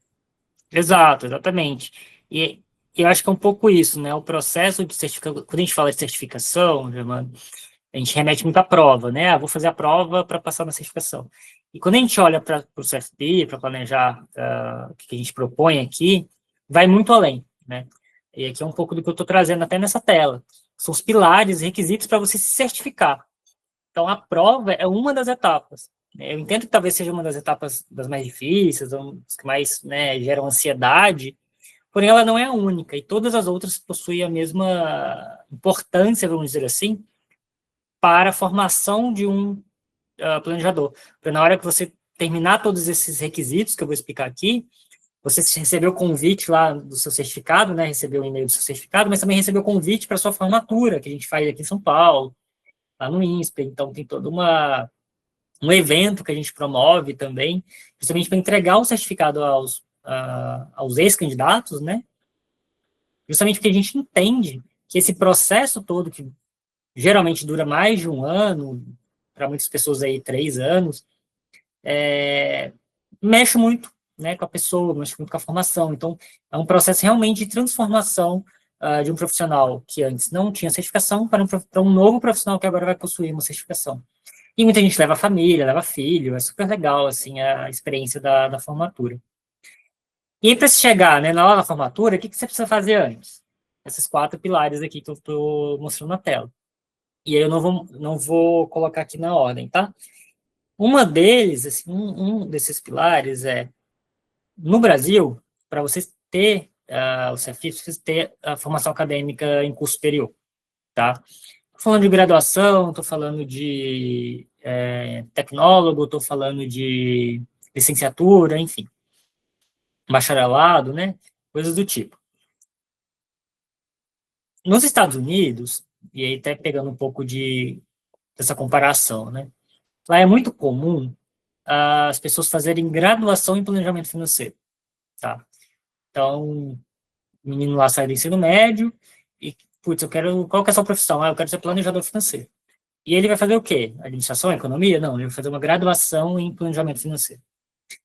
Exato, exatamente. E eu acho que é um pouco isso, né? O processo de certificação, quando a gente fala de certificação, Germano, a gente remete muito à prova, né? Vou fazer a prova para passar na certificação. E quando a gente olha para o CFP, para planejar o que a gente propõe aqui, vai muito além, né? E aqui é um pouco do que eu estou trazendo até nessa tela. São os pilares, requisitos para você se certificar. Então, a prova é uma das etapas, Eu entendo que talvez seja uma das etapas das mais difíceis, das que mais, né, geram ansiedade, porém ela não é a única, e todas as outras possuem a mesma importância, vamos dizer assim, para a formação de um planejador. Porque na hora que você terminar todos esses requisitos que eu vou explicar aqui, você recebeu o convite lá do seu certificado, né? Recebeu o e-mail do seu certificado, mas também recebeu o convite para a sua formatura, que a gente faz aqui em São Paulo, lá no INSPE. Então, tem todo um evento que a gente promove também, justamente para entregar o certificado aos ex-candidatos, né? Justamente porque a gente entende que esse processo todo, que geralmente dura mais de um ano, para muitas pessoas aí 3 anos, mexe muito, né, com a pessoa, mexe muito com a formação. Então, é um processo realmente de transformação de um profissional que antes não tinha certificação para um novo profissional que agora vai possuir uma certificação. E muita gente leva família, leva filho, é super legal, assim, a experiência da formatura. E aí, para se chegar, né, na hora da formatura, o que você precisa fazer antes? Esses 4 pilares aqui que eu estou mostrando na tela. E aí eu não vou colocar aqui na ordem, tá? Uma deles, assim, um desses pilares no Brasil, para você ter o CFI, você precisa ter a formação acadêmica em curso superior, tá? Estou falando de graduação, estou falando de tecnólogo, estou falando de licenciatura, enfim, bacharelado, né? Coisas do tipo. Nos Estados Unidos, e aí até pegando um pouco dessa comparação, né? Lá é muito comum as pessoas fazerem graduação em planejamento financeiro, tá? Então, o menino lá sai do ensino médio e, putz, qual que é a sua profissão? Eu quero ser planejador financeiro. E ele vai fazer o quê? Administração, economia? Não, ele vai fazer uma graduação em planejamento financeiro.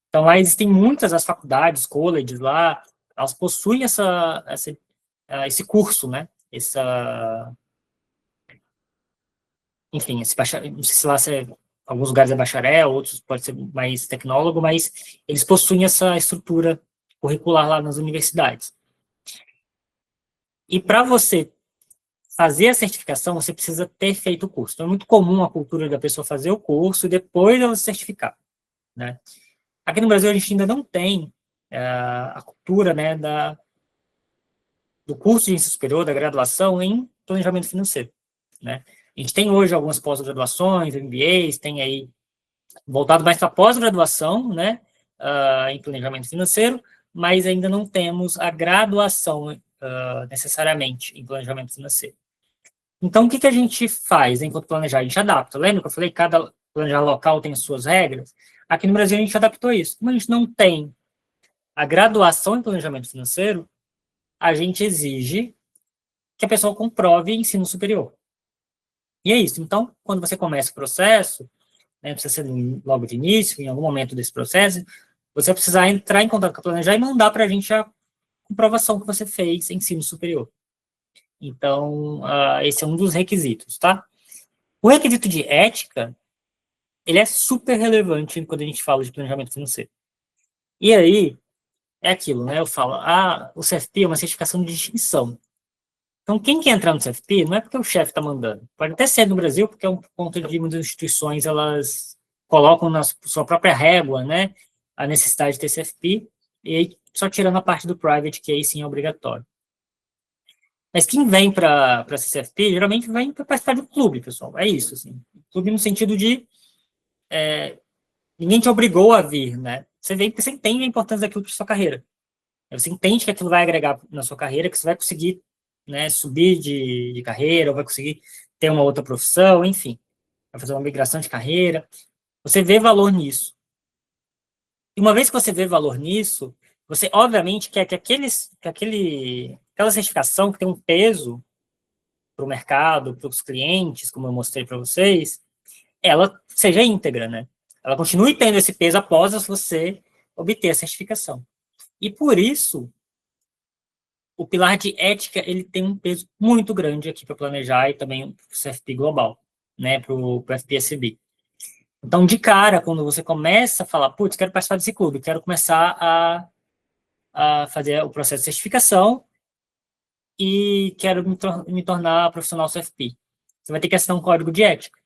Então, lá existem muitas as faculdades, colleges lá, elas possuem esse curso, né? Enfim, não sei se lá alguns lugares é bacharel, outros pode ser mais tecnólogo, mas eles possuem essa estrutura curricular lá nas universidades. E para você fazer a certificação, você precisa ter feito o curso. Então, é muito comum a cultura da pessoa fazer o curso e depois ela se certificar, né? Aqui no Brasil, a gente ainda não tem a cultura, né, do curso de ensino superior, da graduação em planejamento financeiro, né? A gente tem hoje algumas pós-graduações, MBAs, tem aí voltado mais para pós-graduação, né, em planejamento financeiro, mas ainda não temos a graduação necessariamente em planejamento financeiro. Então, o que a gente faz enquanto planejar? A gente adapta. Lembra que eu falei que cada planejar local tem as suas regras? Aqui no Brasil, a gente adaptou isso. Como a gente não tem a graduação em planejamento financeiro, a gente exige que a pessoa comprove ensino superior. E é isso. Então, quando você começa o processo, né, precisa ser logo de início, em algum momento desse processo, você vai precisar entrar em contato com a Planejar e mandar para a gente a comprovação que você fez em ensino superior. Então, esse é um dos requisitos, tá? O requisito de ética, ele é super relevante quando a gente fala de planejamento financeiro. E aí, é aquilo, né? Eu falo, o CFP é uma certificação de distinção. Então, quem quer entrar no CFP não é porque o chefe está mandando. Pode até ser no Brasil, porque é um ponto de muitas instituições, elas colocam na sua própria régua, né, a necessidade de ter CFP, e aí só tirando a parte do private, que aí sim é obrigatório. Mas quem vem para ser CFP, geralmente vem para participar de um clube, pessoal. É isso, assim. Clube no sentido de ninguém te obrigou a vir, né? Você vem porque você entende a importância daquilo para sua carreira. Você entende que aquilo vai agregar na sua carreira, que você vai conseguir, né, subir de carreira, ou vai conseguir ter uma outra profissão, enfim, vai fazer uma migração de carreira. Você vê valor nisso. E uma vez que você vê valor nisso, você obviamente quer que aquela certificação que tem um peso para o mercado, para os clientes, como eu mostrei para vocês, ela seja íntegra, né? Ela continue tendo esse peso após você obter a certificação. E por isso, o pilar de ética, ele tem um peso muito grande aqui para planejar e também para o CFP global, né, para o FPSB. Então, de cara, quando você começa a falar, putz, quero participar desse clube, quero começar a fazer o processo de certificação e quero me tornar profissional CFP, você vai ter que assinar um código de ética.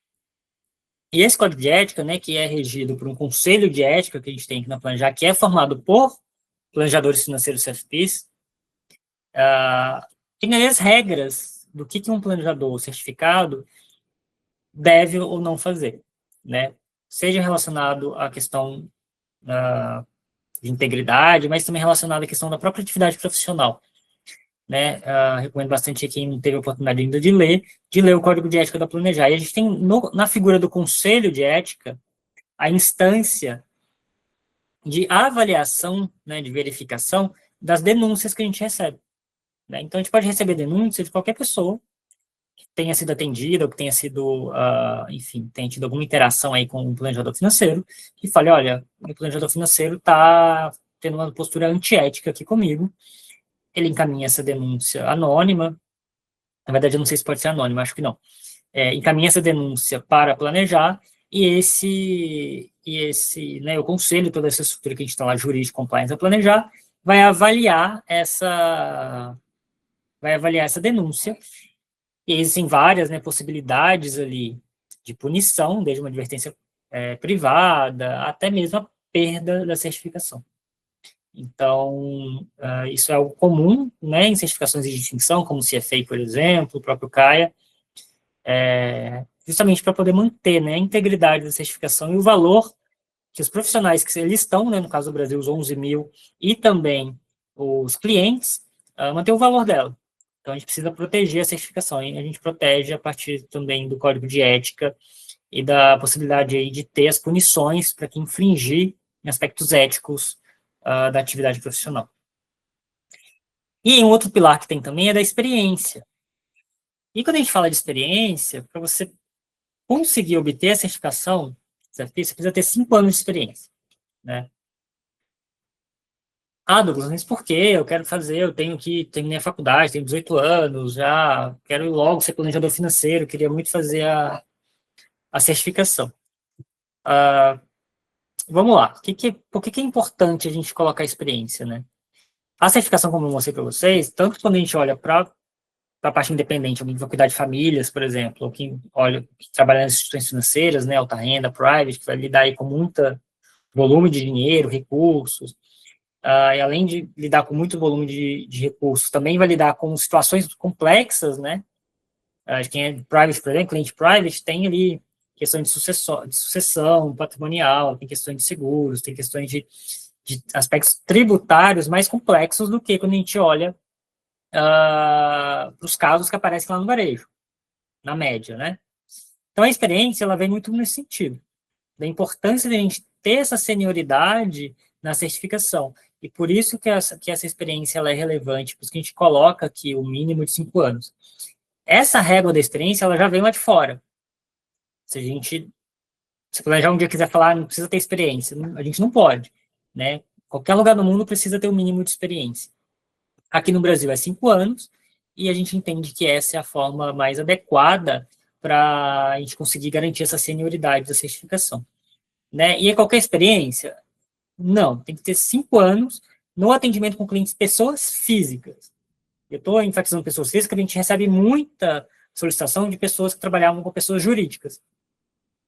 E esse código de ética, né, que é regido por um conselho de ética que a gente tem aqui na Planejar, que é formado por planejadores financeiros CFPs, tem as regras do que um planejador certificado deve ou não fazer, né? Seja relacionado à questão de integridade, mas também relacionado à questão da própria atividade profissional, né? Recomendo bastante a quem não teve a oportunidade ainda de ler o Código de Ética da Planejar. E a gente tem na figura do Conselho de Ética a instância de avaliação, né, de verificação das denúncias que a gente recebe, né? Então, a gente pode receber denúncia de qualquer pessoa que tenha sido atendida, ou que tenha sido, enfim, tenha tido alguma interação aí com o planejador financeiro, que fale, olha, o planejador financeiro está tendo uma postura antiética aqui comigo. Ele encaminha essa denúncia anônima, na verdade, eu não sei se pode ser anônima, acho que não. Encaminha essa denúncia para Planejar, e esse, né, o conselho, toda essa estrutura que a gente está lá, jurídico, compliance, a Planejar, vai avaliar essa denúncia, e existem várias, né, possibilidades ali de punição, desde uma advertência privada, até mesmo a perda da certificação. Então, isso é algo comum, né, em certificações de distinção, como o CFA, por exemplo, o próprio CAIA, justamente para poder manter, né, a integridade da certificação e o valor que os profissionais que eles estão, né, no caso do Brasil, os 11 mil, e também os clientes, manter o valor dela. Então, a gente precisa proteger a certificação, e a gente protege a partir também do código de ética e da possibilidade aí de ter as punições para quem infringir em aspectos éticos da atividade profissional. E um outro pilar que tem também é da experiência. E quando a gente fala de experiência, para você conseguir obter a certificação, você precisa ter 5 anos de experiência, né? Douglas, mas por quê? Eu quero fazer, eu tenho que terminar a faculdade, tenho 18 anos, já quero logo ser planejador financeiro, queria muito fazer a certificação. Vamos lá, por que é importante a gente colocar a experiência, né? A certificação, como eu mostrei para vocês, tanto quando a gente olha para a parte independente, alguém que vai cuidar de famílias, por exemplo, ou que trabalha nas instituições financeiras, né, alta renda, private, que vai lidar aí com muito volume de dinheiro, recursos, e além de lidar com muito volume de recursos, também vai lidar com situações complexas, né? Quem é private, por exemplo, cliente private, tem ali questão de sucessão patrimonial, tem questões de seguros, tem questões de aspectos tributários mais complexos do que quando a gente olha para os casos que aparecem lá no varejo, na média, né? Então, a experiência, ela vem muito nesse sentido, da importância de a gente ter essa senioridade na certificação. E por isso que essa experiência ela é relevante, por isso que a gente coloca aqui o mínimo de 5 anos. Essa régua da experiência, ela já vem lá de fora. Se planejar um dia quiser falar, não precisa ter experiência, a gente não pode, né? Qualquer lugar do mundo precisa ter um mínimo de experiência. Aqui no Brasil é 5 anos, e a gente entende que essa é a forma mais adequada para a gente conseguir garantir essa senioridade da certificação, né? E é qualquer experiência? Não, tem que ter 5 anos no atendimento com clientes, pessoas físicas. Eu estou enfatizando pessoas físicas, porque a gente recebe muita solicitação de pessoas que trabalhavam com pessoas jurídicas.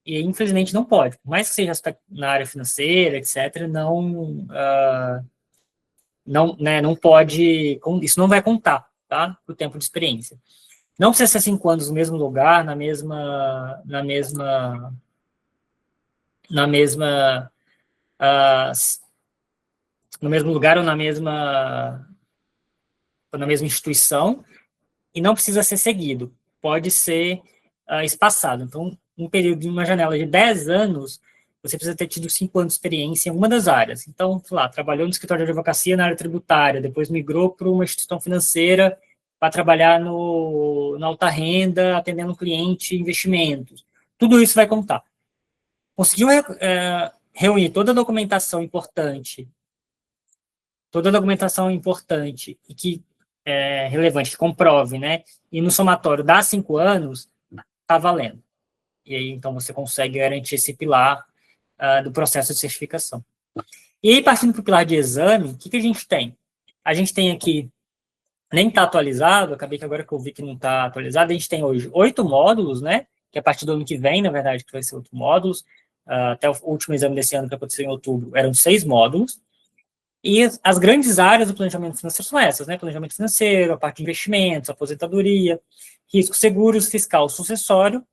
E, infelizmente, não pode. Por mais que seja na área financeira, etc., não pode, isso não vai contar, tá? O tempo de experiência. Não precisa ser 5 anos no mesmo lugar, no mesmo lugar ou na mesma instituição, e não precisa ser seguido, pode ser espaçado. Então, um período de uma janela de 10 anos, você precisa ter tido 5 anos de experiência em uma das áreas. Então, sei lá, trabalhou no escritório de advocacia na área tributária, depois migrou para uma instituição financeira para trabalhar na alta renda, atendendo cliente, investimentos. Tudo isso vai contar. Conseguiu reunir toda a documentação importante e que é relevante, que comprove, né? E no somatório dá 5 anos, está valendo. E aí, então, você consegue garantir esse pilar do processo de certificação. E aí, partindo para o pilar de exame, o que a gente tem? A gente tem aqui, nem está atualizado, acabei que agora que eu vi que não está atualizado, a gente tem hoje 8 módulos, né? que a partir do ano que vem, na verdade, que vai ser 8 módulos, até o último exame desse ano, que aconteceu em outubro, eram 6 módulos, e as grandes áreas do planejamento financeiro são essas, né? Planejamento financeiro, a parte de investimentos, aposentadoria, riscos seguros, fiscal, sucessório,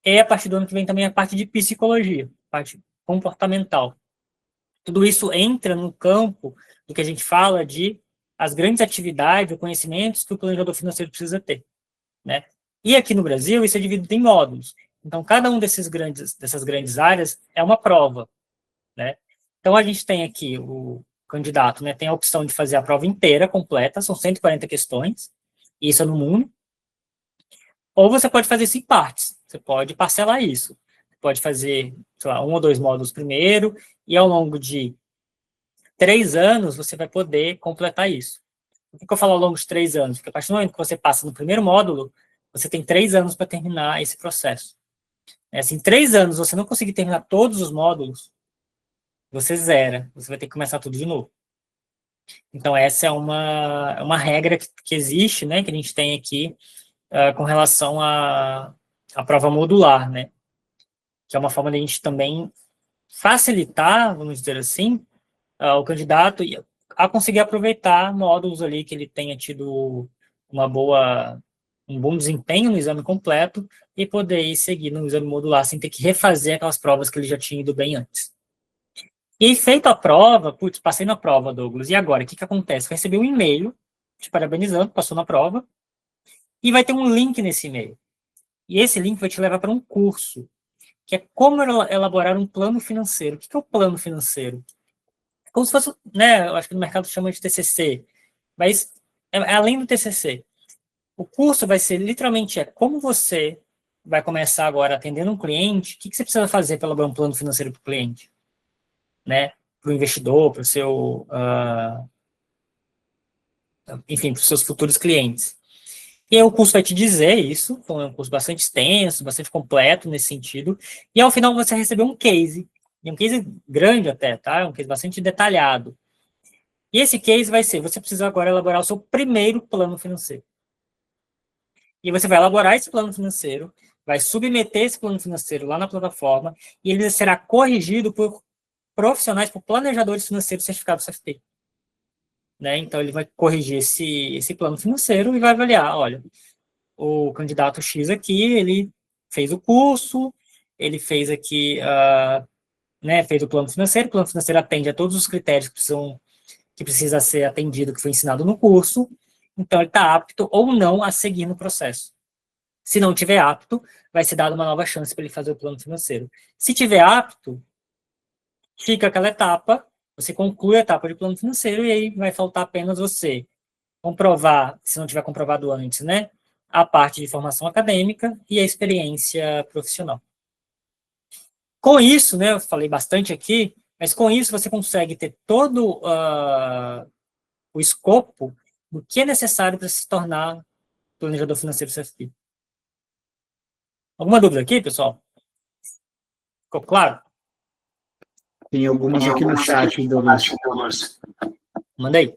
e a partir do ano que vem também a parte de psicologia, parte comportamental. Tudo isso entra no campo do que a gente fala de as grandes atividades, ou conhecimentos que o planejador financeiro precisa ter, né? E aqui no Brasil, isso é dividido em módulos. Então, cada um dessas grandes áreas é uma prova, né? Então, a gente tem aqui o candidato, né, tem a opção de fazer a prova inteira, completa, são 140 questões, isso é no mundo. Ou você pode fazer isso em partes, você pode parcelar isso. Você pode fazer, sei lá, 1 ou 2 módulos primeiro, e ao longo de 3 anos, você vai poder completar isso. Por que eu falo ao longo de 3 anos? Porque a partir do momento que você passa no primeiro módulo, você tem 3 anos para terminar esse processo. Se em 3 anos você não conseguir terminar todos os módulos, você zera, você vai ter que começar tudo de novo. Então, essa é uma regra que existe, né, que a gente tem aqui com relação à prova modular, né, que é uma forma de a gente também facilitar, vamos dizer assim, o candidato a conseguir aproveitar módulos ali que ele tenha tido um bom desempenho no exame completo e poder ir seguir no exame modular sem ter que refazer aquelas provas que ele já tinha ido bem antes. E aí, feita a prova, putz, passei na prova, Douglas, e agora, o que acontece? Vai receber um e-mail te parabenizando, passou na prova, e vai ter um link nesse e-mail. E esse link vai te levar para um curso, que é como elaborar um plano financeiro. O que é o plano financeiro? É como se fosse, né, eu acho que no mercado chama de TCC, mas é além do TCC. O curso vai ser, literalmente, como você vai começar agora atendendo um cliente, o que você precisa fazer para elaborar um plano financeiro para o cliente? Né, para o investidor, para o seu, enfim, para os seus futuros clientes. E aí o curso vai te dizer isso, então é um curso bastante extenso, bastante completo nesse sentido, e ao final você vai receber um case, e um case grande até, tá? Um case bastante detalhado. E esse case vai ser, você precisa agora elaborar o seu primeiro plano financeiro. E você vai elaborar esse plano financeiro, vai submeter esse plano financeiro lá na plataforma, e ele será corrigido por profissionais, por planejadores financeiros certificados CFP. Né? Então, ele vai corrigir esse plano financeiro e vai avaliar, olha, o candidato X aqui, ele fez o curso, ele fez aqui, né, fez o plano financeiro atende a todos os critérios que precisa ser atendido, que foi ensinado no curso, então ele está apto ou não a seguir no processo. Se não tiver apto, vai ser dada uma nova chance para ele fazer o plano financeiro. Se tiver apto, fica aquela etapa, você conclui a etapa de plano financeiro e aí vai faltar apenas você comprovar, se não tiver comprovado antes, né, a parte de formação acadêmica e a experiência profissional. Com isso, né, eu falei bastante aqui, mas com isso você consegue ter todo o escopo do que é necessário para se tornar planejador financeiro CFP. Alguma dúvida aqui, pessoal? Ficou claro? Tem algumas aqui no chat, Douglas. Mandei.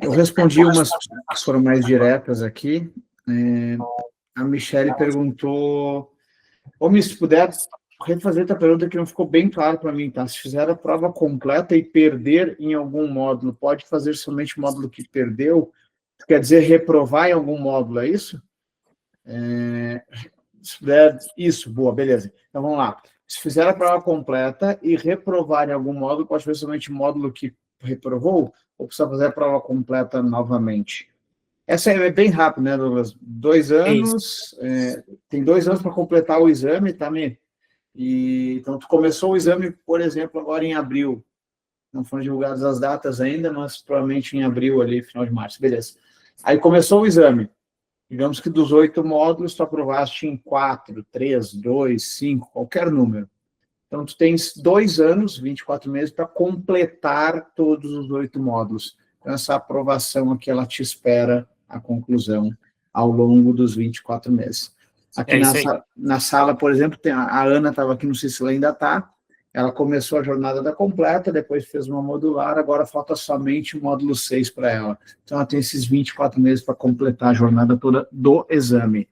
Eu respondi umas que foram mais diretas aqui. A Michele perguntou... Ô, se puder refazer a pergunta que não ficou bem claro para mim, tá? Se fizer a prova completa e perder em algum módulo, pode fazer somente o módulo que perdeu? Quer dizer, reprovar em algum módulo, é isso? Se puder... Isso, boa, beleza. Então, vamos lá. Se fizer a prova completa e reprovar em algum módulo, pode fazer somente o módulo que reprovou, ou precisa fazer a prova completa novamente? Essa é bem rápida, né, Douglas? 2 anos, tem 2 anos para completar o exame, tá, Mi? Então, tu começou o exame, por exemplo, agora em abril. Não foram divulgadas as datas ainda, mas provavelmente em abril, ali, final de março, beleza. Aí começou o exame. Digamos que dos 8 módulos, tu aprovaste em 4, 3, 2, 5, qualquer número. Então, tu tens 2 anos, 24 meses, para completar todos os 8 módulos. Então, essa aprovação aqui, ela te espera a conclusão ao longo dos 24 meses. Aqui na sala, por exemplo, a Ana estava aqui, não sei se ela ainda está, ela começou a jornada da completa, depois fez uma modular, agora falta somente o módulo 6 para ela. Então, ela tem esses 24 meses para completar a jornada toda do exame.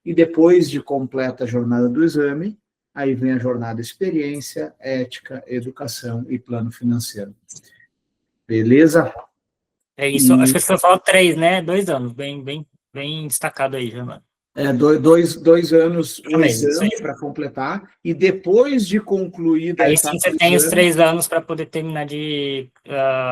e depois de completa a jornada do exame, aí vem a jornada experiência, ética, educação e plano financeiro. Beleza? É isso, acho que você falou 3, né? 2 anos, bem destacado aí, Germano. 2 anos o Mesmo, exame para completar, e depois de concluída a aí etapa sim você do tem os exame, 3 anos para poder terminar de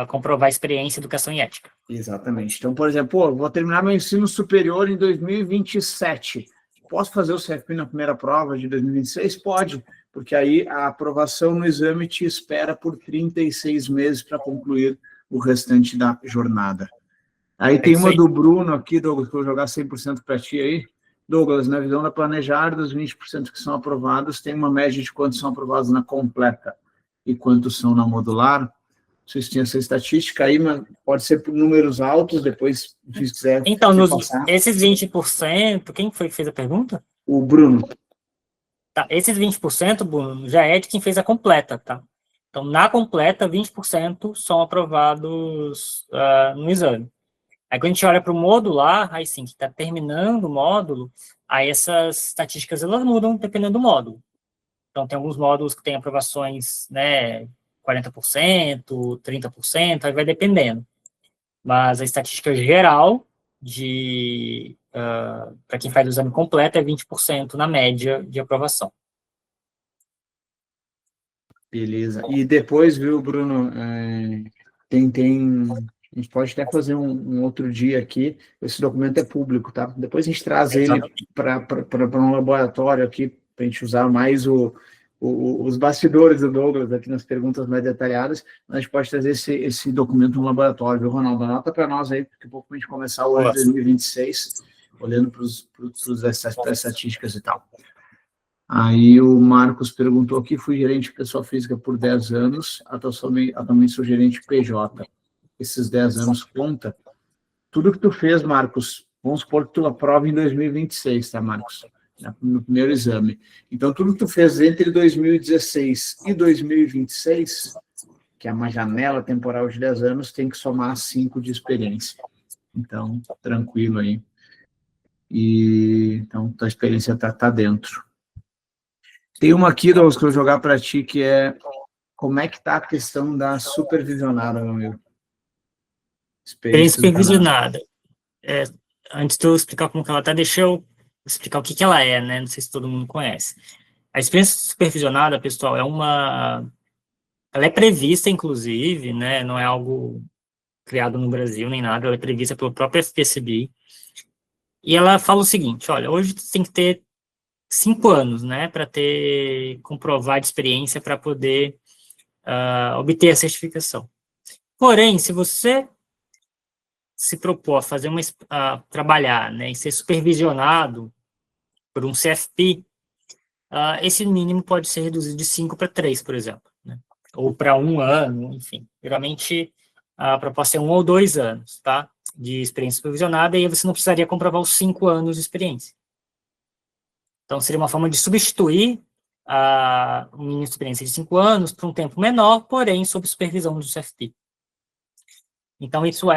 comprovar experiência, educação e ética. exatamente. Então, por exemplo, vou terminar meu ensino superior em 2027. Posso fazer o CFP na primeira prova de 2026? Pode, porque aí a aprovação no exame te espera por 36 meses para concluir o restante da jornada. Aí tem uma do Bruno aqui, Douglas, que eu vou jogar 100% para ti aí. Douglas, na visão da planejar, dos 20% que são aprovados, tem uma média de quantos são aprovados na completa e quantos são na modular. Vocês têm essa estatística aí, mas pode ser por números altos, depois, se quiser Então, passar. esses 20%, quem foi que fez a pergunta? O Bruno. Tá, esses 20%, Bruno, já é de quem fez a completa, tá? Então, na completa, 20% são aprovados no exame. Aí, quando a gente olha para o modular, aí sim, que está terminando o módulo, aí essas estatísticas, elas mudam dependendo do módulo. Então, tem alguns módulos que têm aprovações, né, 40%, 30%, aí vai dependendo. Mas a estatística geral para quem faz o exame completo é 20% na média de aprovação. Beleza. E depois, viu, Bruno, a gente pode até fazer um outro dia aqui, esse documento é público, tá? Depois a gente traz ele para um laboratório aqui, para a gente usar mais os bastidores do Douglas aqui nas perguntas mais detalhadas, mas a gente pode trazer esse documento no laboratório, viu, Ronaldo? Anota para nós aí, porque pouco a gente começar hoje, 2026, olhando para as estatísticas e tal. Aí o Marcos perguntou aqui, fui gerente de pessoa física por 10 anos, atualmente sou gerente PJ. Esses 10 anos conta? Tudo que tu fez, Marcos, vamos supor que tu aprova em 2026, tá, Marcos? No primeiro exame. Então, tudo que tu fez entre 2016 e 2026, que é uma janela temporal de 10 anos, tem que somar 5 de experiência. Então, tranquilo aí. Então, tua experiência tá dentro. Tem uma aqui, Douglas, que eu vou jogar para ti, que é como é que está a questão da supervisionada, meu amigo? Experiência supervisionada. Antes de eu explicar como que ela está, deixa eu explicar o que ela é, né? Não sei se todo mundo conhece. A experiência supervisionada, pessoal, ela é prevista, inclusive, né? Não é algo criado no Brasil nem nada, ela é prevista pelo próprio FPCBI. E ela fala o seguinte, olha, hoje você tem que ter 5 anos, né, para comprovar de experiência para poder obter a certificação. Porém, se você se propor a trabalhar, né, e ser supervisionado por um CFP, esse mínimo pode ser reduzido de 5 para 3, por exemplo, né, ou para 1 ano, enfim. Geralmente, a proposta é 1 ou 2 anos, tá, de experiência supervisionada, e aí você não precisaria comprovar os 5 anos de experiência. Então, seria uma forma de substituir a mínima experiência de 5 anos por um tempo menor, porém, sob supervisão do CFP. Então, isso vou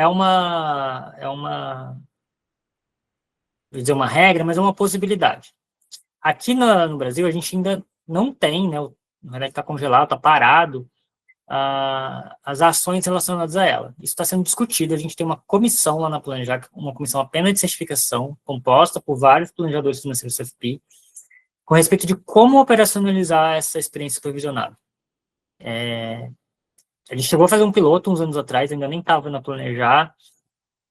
dizer uma regra, mas é uma possibilidade. Aqui no Brasil, a gente ainda não tem, né, na verdade está congelado, está parado, as ações relacionadas a ela. Isso está sendo discutido, a gente tem uma comissão lá na Planejar, uma comissão apenas de certificação, composta por vários planejadores financeiros do CFP, com respeito de como operacionalizar essa experiência supervisionada. A gente chegou a fazer um piloto uns anos atrás, ainda nem estava na Planejar,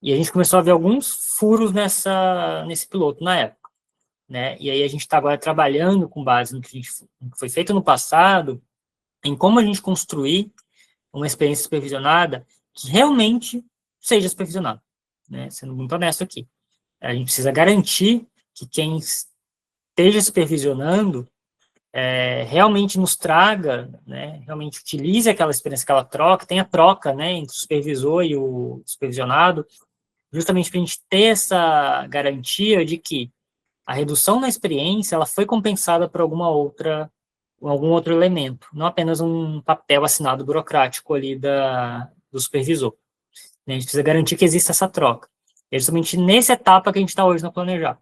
e a gente começou a ver alguns furos nesse piloto na época, né? E aí a gente está agora trabalhando com base no que foi feito no passado, em como a gente construir uma experiência supervisionada que realmente seja supervisionada, né? Sendo muito honesto aqui. A gente precisa garantir que quem esteja supervisionando realmente nos traga, né, realmente utilize aquela experiência, aquela troca, tenha troca, né, entre o supervisor e o supervisionado, justamente para a gente ter essa garantia de que a redução na experiência ela foi compensada por algum outro elemento, não apenas um papel assinado burocrático ali do supervisor. A gente precisa garantir que exista essa troca. É justamente nessa etapa que a gente está hoje no Planejar.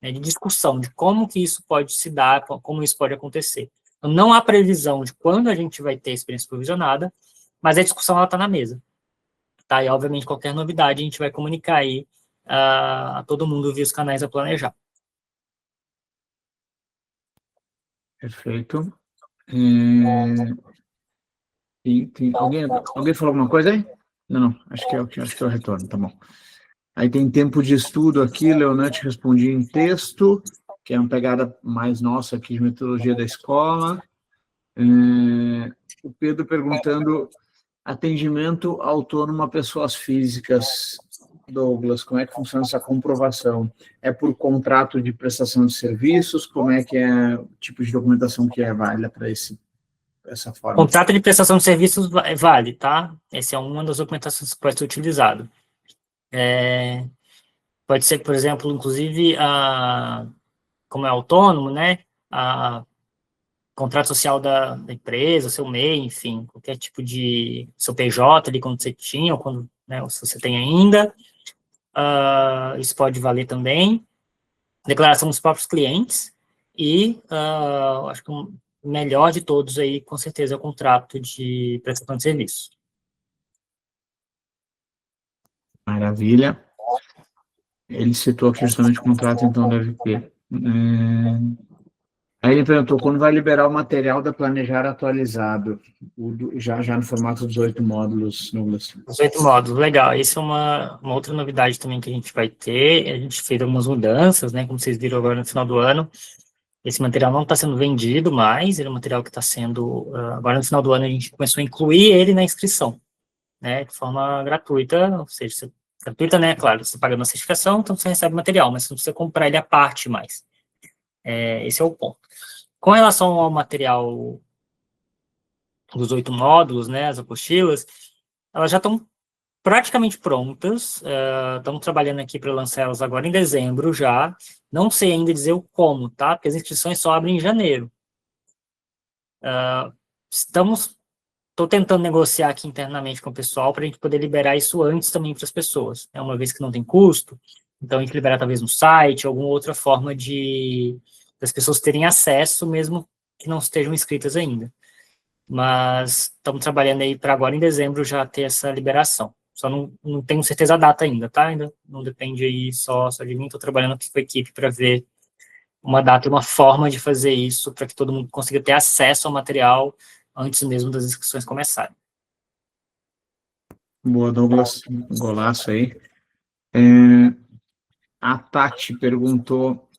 né, de discussão de como que isso pode se dar, como isso pode acontecer. Então, não há previsão de quando a gente vai ter experiência supervisionada, mas a discussão está na mesa. Tá? E, obviamente, qualquer novidade a gente vai comunicar aí a todo mundo via os canais a planejar. Perfeito. Alguém falou alguma coisa aí? Não, acho que é o retorno, tá bom. Aí tem tempo de estudo aqui, Leonete respondia em texto, que é uma pegada mais nossa aqui de metodologia da escola. O Pedro perguntando, atendimento autônomo a pessoas físicas, Douglas, como é que funciona essa comprovação? É por contrato de prestação de serviços? Como é que é o tipo de documentação que é válida para essa forma? Contrato de prestação de serviços vale, tá? Essa é uma das documentações que pode ser utilizado. Pode ser, por exemplo, inclusive, como é autônomo, né? Contrato social da empresa, seu MEI, enfim, qualquer tipo de seu PJ ali quando você tinha, ou quando, né, ou se você tem ainda, isso pode valer também. Declaração dos próprios clientes e acho que o melhor de todos aí, com certeza, é o contrato de prestação de serviço. Maravilha. Ele citou aqui justamente o contrato, então deve ter. Aí ele perguntou, quando vai liberar o material da Planejar atualizado? Já no formato dos 8 módulos, Douglas. Os 8 módulos, legal. Isso é uma outra novidade também que a gente vai ter. A gente fez algumas mudanças, né? Como vocês viram agora no final do ano. Esse material não está sendo vendido mais, ele é um material que está sendo... agora no final do ano a gente começou a incluir ele na inscrição, né? De forma gratuita, ou seja, gratuita, né? Claro, você está pagando a certificação, então você recebe o material, mas você não precisa comprar ele à parte mais. Esse é o ponto. Com relação ao material dos 8 módulos, né, as apostilas, elas já estão praticamente prontas, estamos trabalhando aqui para lançar elas agora em dezembro já, não sei ainda dizer o como, tá, porque as inscrições só abrem em janeiro. Estou tentando negociar aqui internamente com o pessoal para a gente poder liberar isso antes também para as pessoas, né, uma vez que não tem custo, então a gente liberar talvez no site, alguma outra forma das pessoas terem acesso, mesmo que não estejam inscritas ainda. Mas estamos trabalhando aí para agora em dezembro já ter essa liberação. Só não tenho certeza a data ainda, tá? Ainda não depende aí só de mim, estou trabalhando aqui com a equipe para ver uma data e uma forma de fazer isso, para que todo mundo consiga ter acesso ao material antes mesmo das inscrições começarem. Boa, Douglas, golaço aí. A Tati perguntou,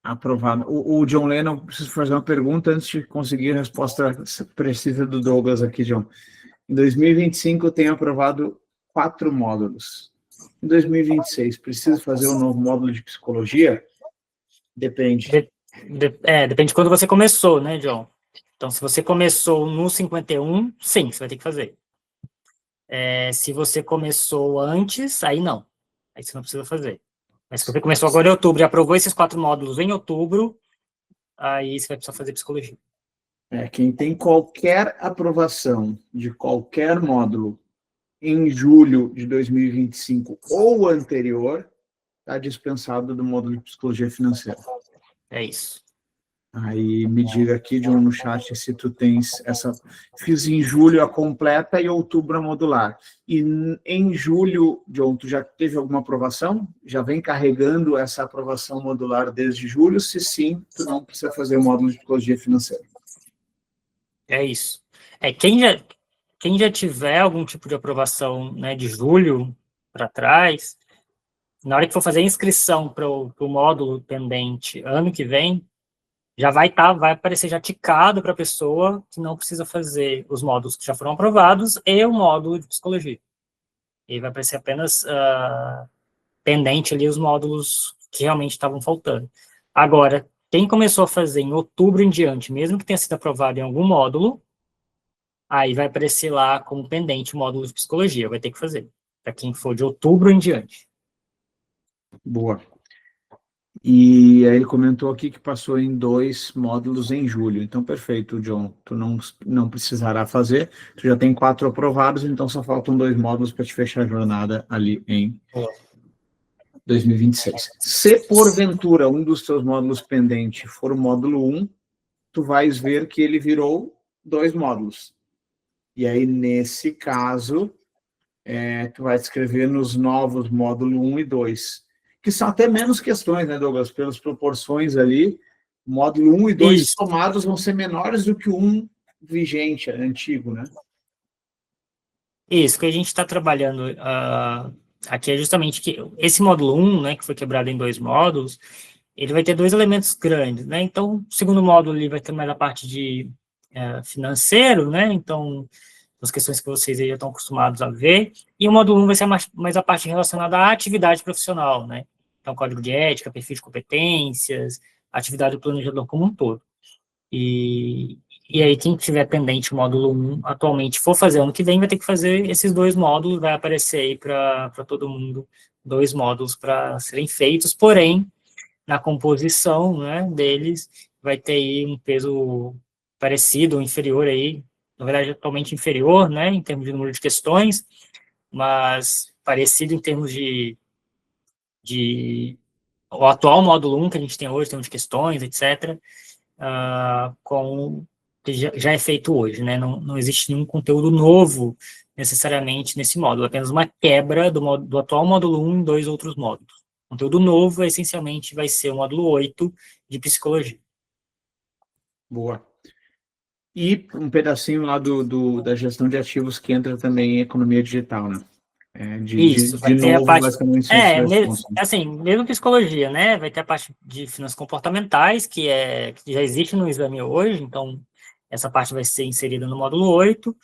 aprovado. O John Lennon, preciso fazer uma pergunta antes de conseguir a resposta precisa do Douglas aqui, John. Em 2025, eu tenho aprovado 4 módulos. Em 2026, preciso fazer um novo módulo de psicologia? Depende. Depende de quando você começou, né, John? Então, se você começou no 51, sim, você vai ter que fazer. Se você começou antes, aí não. Aí você não precisa fazer. Mas se você começou agora em outubro e aprovou esses 4 módulos em outubro, aí você vai precisar fazer psicologia. Quem tem qualquer aprovação de qualquer módulo em julho de 2025 ou anterior, está dispensado do módulo de psicologia financeira. É isso. Aí me diga aqui, John, no chat, se tu tens essa... Fiz em julho a completa e outubro a modular. E em julho, John, tu já teve alguma aprovação? Já vem carregando essa aprovação modular desde julho? Se sim, tu não precisa fazer o módulo de psicologia financeira. É isso. Quem já tiver algum tipo de aprovação, né, de julho para trás, na hora que for fazer a inscrição para o módulo pendente ano que vem, já vai aparecer já ticado para a pessoa que não precisa fazer os módulos que já foram aprovados e o módulo de psicologia. E vai aparecer apenas pendente ali os módulos que realmente estavam faltando. Agora, quem começou a fazer em outubro em diante, mesmo que tenha sido aprovado em algum módulo, aí vai aparecer lá como pendente o módulo de psicologia, vai ter que fazer, para quem for de outubro em diante. Boa. E aí ele comentou aqui que passou em 2 módulos em julho. Então, perfeito, John. Tu não precisará fazer. Tu já tem 4 aprovados, então só faltam 2 módulos para te fechar a jornada ali em 2026. Se, porventura, um dos seus módulos pendente for o módulo 1, tu vais ver que ele virou 2 módulos. E aí, nesse caso, tu vai escrever nos novos módulo 1 e 2, que são até menos questões, né, Douglas? Pelas proporções ali, módulo 1 e 2 Isso. somados vão ser menores do que o 1 vigente, antigo, né? Isso, que a gente está trabalhando aqui é justamente que esse módulo 1, né, que foi quebrado em 2 módulos, ele vai ter 2 elementos grandes, né? Então, o segundo módulo ele vai ter mais a parte de financeiro, né? Então, as questões que vocês aí já estão acostumados a ver, e o módulo 1 vai ser mais a parte relacionada à atividade profissional, né? Então, código de ética, perfil de competências, atividade do planejador como um todo. E aí, quem tiver pendente o módulo 1, atualmente, for fazer ano que vem, vai ter que fazer esses 2 módulos, vai aparecer aí para todo mundo 2 módulos para serem feitos, porém, na composição, né, deles, vai ter aí um peso parecido ou inferior aí, na verdade, atualmente inferior, né, em termos de número de questões, mas parecido em termos de o atual módulo 1 que a gente tem hoje, tem de questões, etc., com que já é feito hoje, né? Não existe nenhum conteúdo novo necessariamente nesse módulo, apenas uma quebra do atual módulo 1 em 2 outros módulos. O conteúdo novo, essencialmente, vai ser o módulo 8 de psicologia. Boa. E um pedacinho lá da gestão de ativos que entra também em economia digital, né? Isso, vai de ter novo, a parte... basicamente, são esses dois pontos. assim, mesmo psicologia, né? Vai ter a parte de finanças comportamentais, que já existe no exame hoje, então essa parte vai ser inserida no módulo 8,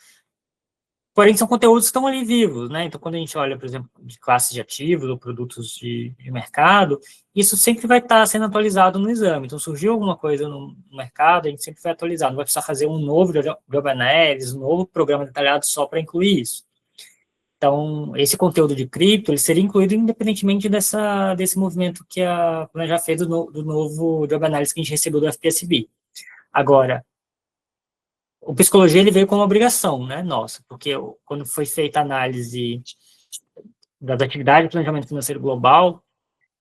porém são conteúdos que estão ali vivos, né? Então, quando a gente olha, por exemplo, de classes de ativos ou produtos de mercado, isso sempre vai estar sendo atualizado no exame. Então, surgiu alguma coisa no mercado, a gente sempre vai atualizar. Não vai precisar fazer um novo job analysis, um novo programa detalhado só para incluir isso. Então, esse conteúdo de cripto, ele seria incluído independentemente desse movimento que a Plana já fez do novo job analysis que a gente recebeu do FPSB. Agora, o psicologia ele veio como obrigação, né, nossa, porque quando foi feita a análise das atividades de planejamento financeiro global,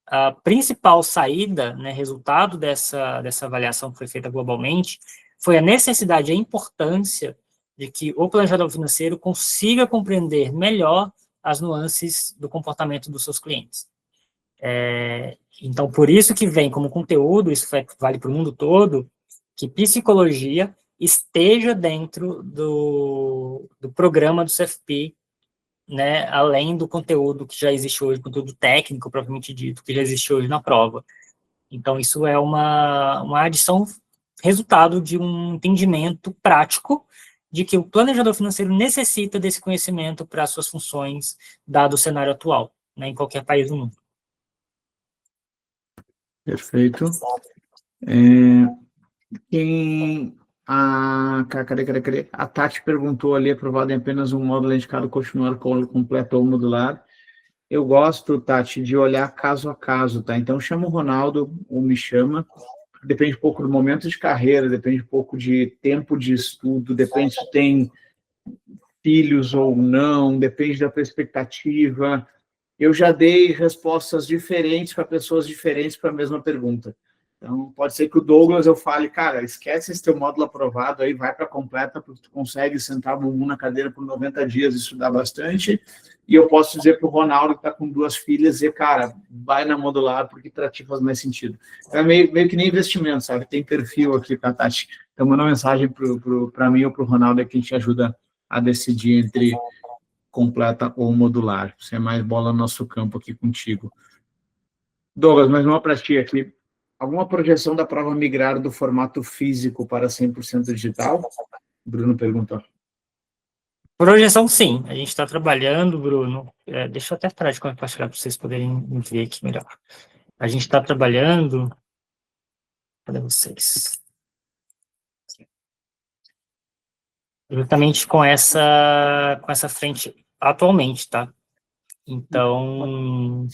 a principal saída, né, resultado dessa avaliação que foi feita globalmente, foi a necessidade e a importância de que o planejador financeiro consiga compreender melhor as nuances do comportamento dos seus clientes. Então, por isso que vem como conteúdo, isso vale para o mundo todo, que psicologia esteja dentro do programa do CFP, né, além do conteúdo que já existe hoje, conteúdo técnico, propriamente dito, que já existe hoje na prova. Então, isso é uma adição, resultado de um entendimento prático de que o planejador financeiro necessita desse conhecimento para suas funções, dado o cenário atual, né, em qualquer país do mundo. Perfeito. A Tati perguntou ali, aprovado em apenas um módulo indicado continuar completo ou modular. Eu gosto, Tati, de olhar caso a caso, tá? Então, chama o Ronaldo ou me chama. Depende um pouco do momento de carreira, depende um pouco de tempo de estudo, depende se tem filhos ou não, depende da tua expectativa. Eu já dei respostas diferentes para pessoas diferentes para a mesma pergunta. Então, pode ser que o Douglas eu fale, cara, esquece esse teu módulo aprovado aí, vai para a completa, porque tu consegue sentar o bumbum na cadeira por 90 dias e estudar bastante. E eu posso dizer para o Ronaldo, que está com 2 filhas, cara, vai na modular, porque para ti faz mais sentido. Então, é meio que nem investimento, sabe? Tem perfil aqui para a Tati. Então, manda uma mensagem para mim ou para o Ronaldo, que a gente ajuda a decidir entre completa ou modular. Você é mais bola no nosso campo aqui contigo. Douglas, mais uma para ti aqui. Alguma projeção da prova migrar do formato físico para 100% digital? Bruno perguntou. Projeção, sim. A gente está trabalhando, Bruno. Deixa eu até parar de compartilhar para vocês poderem ver aqui melhor. A gente está trabalhando... Cadê vocês? Justamente com essa frente atualmente, tá? Então...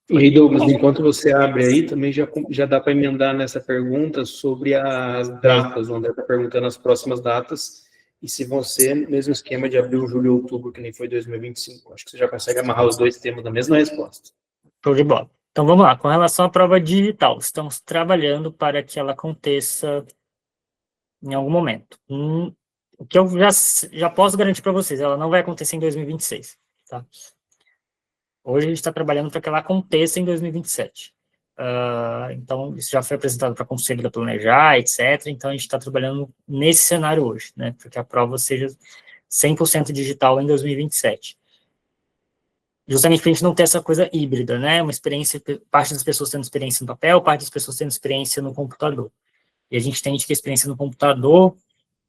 E aí, Douglas, enquanto você abre aí, também já dá para emendar nessa pergunta sobre as datas. O André está perguntando as próximas datas. e se vão ser mesmo esquema de abril, julho e outubro, que nem foi 2025. Acho que você já consegue amarrar os dois temas da mesma resposta. Show de bola. Então vamos lá, com relação à prova digital, estamos trabalhando para que ela aconteça em algum momento. O que eu já posso garantir para vocês, ela não vai acontecer em 2026, tá? Hoje a gente está trabalhando para que ela aconteça em 2027. Então, isso já foi apresentado para a Conselho da Planejar, etc. Então, a gente está trabalhando nesse cenário hoje, né? Para que a prova seja 100% digital em 2027. Justamente para a gente não ter essa coisa híbrida, né? Uma experiência, parte das pessoas tendo experiência no papel, parte das pessoas tendo experiência no computador. E a gente entende que a experiência no computador,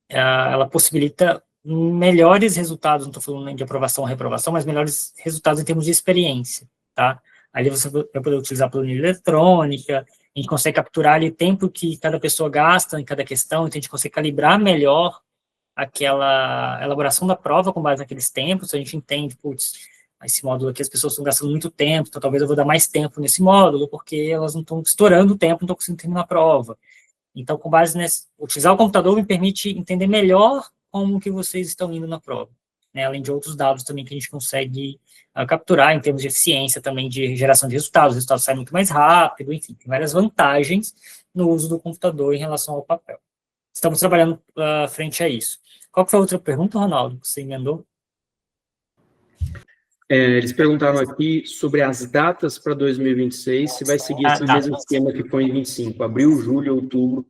ela possibilita melhores resultados, não estou falando nem de aprovação ou reprovação, mas melhores resultados em termos de experiência, tá? Ali você vai poder utilizar a planilha eletrônica, a gente consegue capturar ali o tempo que cada pessoa gasta em cada questão, então a gente consegue calibrar melhor aquela elaboração da prova com base naqueles tempos, a gente entende, putz, esse módulo aqui as pessoas estão gastando muito tempo, então talvez eu vou dar mais tempo nesse módulo, porque elas não estão estourando o tempo, não estão conseguindo terminar a prova. Então, com base nesse, utilizar o computador me permite entender melhor como que vocês estão indo na prova, né? Além de outros dados também que a gente consegue capturar em termos de eficiência também de geração de resultados, os resultados saem muito mais rápido, enfim, tem várias vantagens no uso do computador em relação ao papel. Estamos trabalhando frente a isso. Qual foi a outra pergunta, Ronaldo, que você emendou? Eles perguntaram aqui sobre as datas para 2026, se vai seguir esse mesmo esquema que foi em 25, abril, julho, outubro.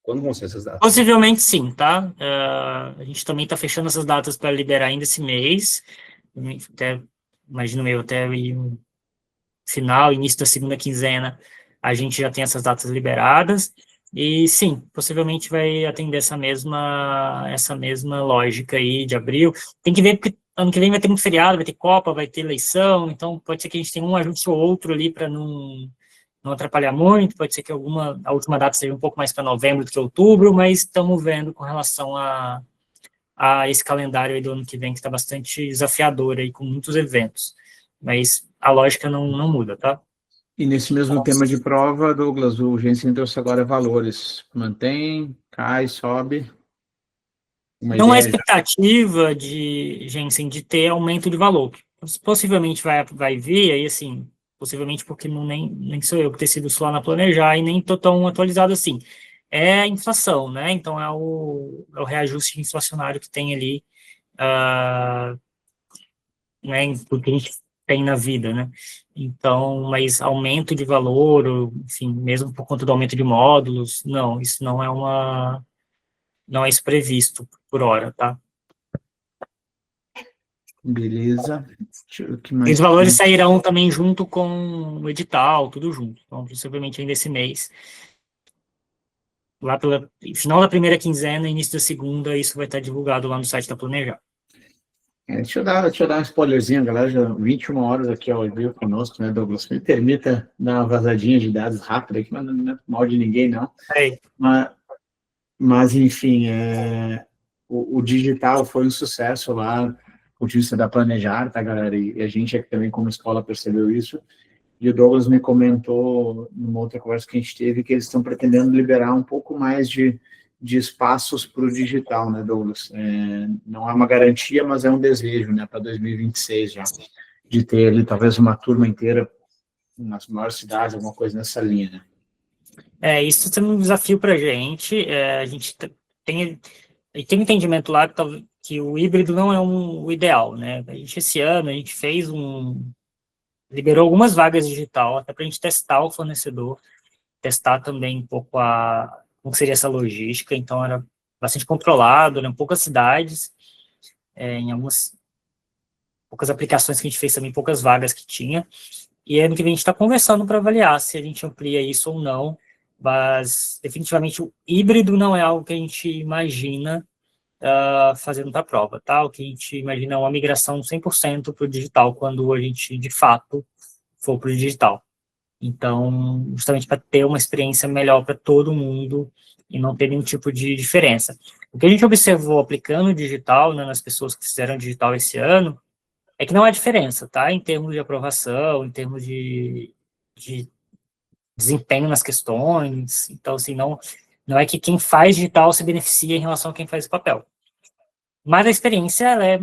Quando vão ser essas datas? Possivelmente sim, tá? A gente também está fechando essas datas para liberar ainda esse mês. Até, imagino eu, até o final, início da segunda quinzena, a gente já tem essas datas liberadas. E sim, possivelmente vai atender essa mesma lógica aí de abril. Tem que ver, porque ano que vem vai ter muito feriado, vai ter Copa, vai ter eleição, então pode ser que a gente tenha um ajuste ou outro ali para não atrapalhar muito, pode ser que a última data seja um pouco mais para novembro do que outubro, mas estamos vendo com relação a esse calendário aí do ano que vem, que está bastante desafiador aí, com muitos eventos. Mas a lógica não muda, tá? E nesse mesmo tema de prova, Douglas, o Jensen trouxe agora valores. Mantém, cai, sobe? Não há expectativa de, Jensen, de ter aumento de valor. Possivelmente vai vir, aí assim, possivelmente porque nem sou eu que decido isso lá na Planejar e nem estou tão atualizado assim. É a inflação, né? Então é o reajuste inflacionário que tem ali, né, em tudo que a gente tem na vida, né? Então, mas aumento de valor, ou, enfim, mesmo por conta do aumento de módulos, não, isso não é isso previsto por hora, tá? Beleza. E os valores sairão também junto com o edital, tudo junto. Então, possivelmente ainda esse mês, lá pelo final da primeira quinzena, início da segunda, isso vai estar divulgado lá no site da Planejar. Deixa eu dar um spoilerzinho, galera, já 21 horas aqui ao vivo conosco, né, Douglas? Me permita dar uma vazadinha de dados rápida aqui, mas não é mal de ninguém, não. Mas enfim, o digital foi um sucesso lá, do ponto de vista da Planejar, tá, galera? E a gente aqui também, como escola, percebeu isso. E o Douglas me comentou, numa outra conversa que a gente teve, que eles estão pretendendo liberar um pouco mais de espaços para o digital, né, Douglas? Não é uma garantia, mas é um desejo, né, para 2026 já, de ter ali talvez uma turma inteira nas maiores cidades, alguma coisa nessa linha, né? Isso está sendo um desafio para a gente. A gente tem entendimento lá que o híbrido não é o ideal, né? Esse ano, a gente liberou algumas vagas digital, até para a gente testar o fornecedor, testar também um pouco como seria essa logística, então era bastante controlado, né? Em poucas cidades, em algumas poucas aplicações que a gente fez também, poucas vagas que tinha, e ano que vem a gente está conversando para avaliar se a gente amplia isso ou não, mas definitivamente o híbrido não é algo que a gente imagina fazendo para a prova, tá? O que a gente imagina é uma migração 100% para o digital, quando a gente, de fato, for para o digital. Então, justamente para ter uma experiência melhor para todo mundo e não ter nenhum tipo de diferença. O que a gente observou aplicando o digital, né, nas pessoas que fizeram digital esse ano, é que não há diferença, tá? Em termos de aprovação, em termos de desempenho nas questões. Então, assim, não é que quem faz digital se beneficia em relação a quem faz papel. mas a experiência ela é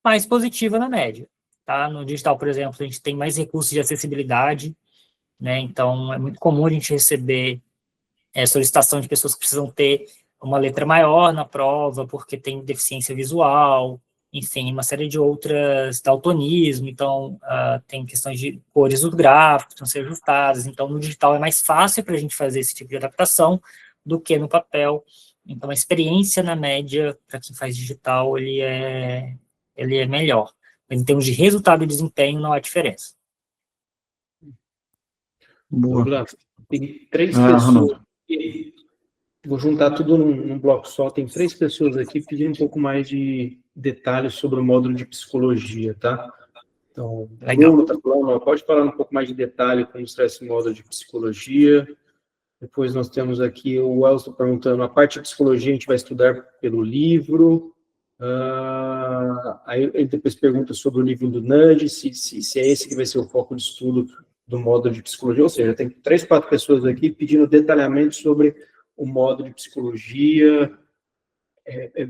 mais positiva na média. Tá? No digital, por exemplo, a gente tem mais recursos de acessibilidade, né? Então, é muito comum a gente receber solicitação de pessoas que precisam ter uma letra maior na prova, porque tem deficiência visual, enfim, uma série de outras, daltonismo, então tem questões de cores dos gráficos, precisam ser ajustadas, então no digital é mais fácil para a gente fazer esse tipo de adaptação do que no papel, então a experiência na média, para quem faz digital, ele é melhor, em termos de resultado e desempenho não há diferença. Boa. Douglas, tem 3 pessoas aqui, vou juntar tudo num bloco só, tem 3 pessoas aqui pedindo um pouco mais de detalhes sobre o módulo de psicologia, tá? Então, o Bruno está falando, pode falar um pouco mais de detalhe como será esse módulo de psicologia. Depois nós temos aqui o Elson perguntando, a parte de psicologia a gente vai estudar pelo livro. Aí ele depois pergunta sobre o livro do Nudge, se é esse que vai ser o foco de estudo do módulo de psicologia, ou seja, tem 3, 4 pessoas aqui pedindo detalhamento sobre o módulo de psicologia,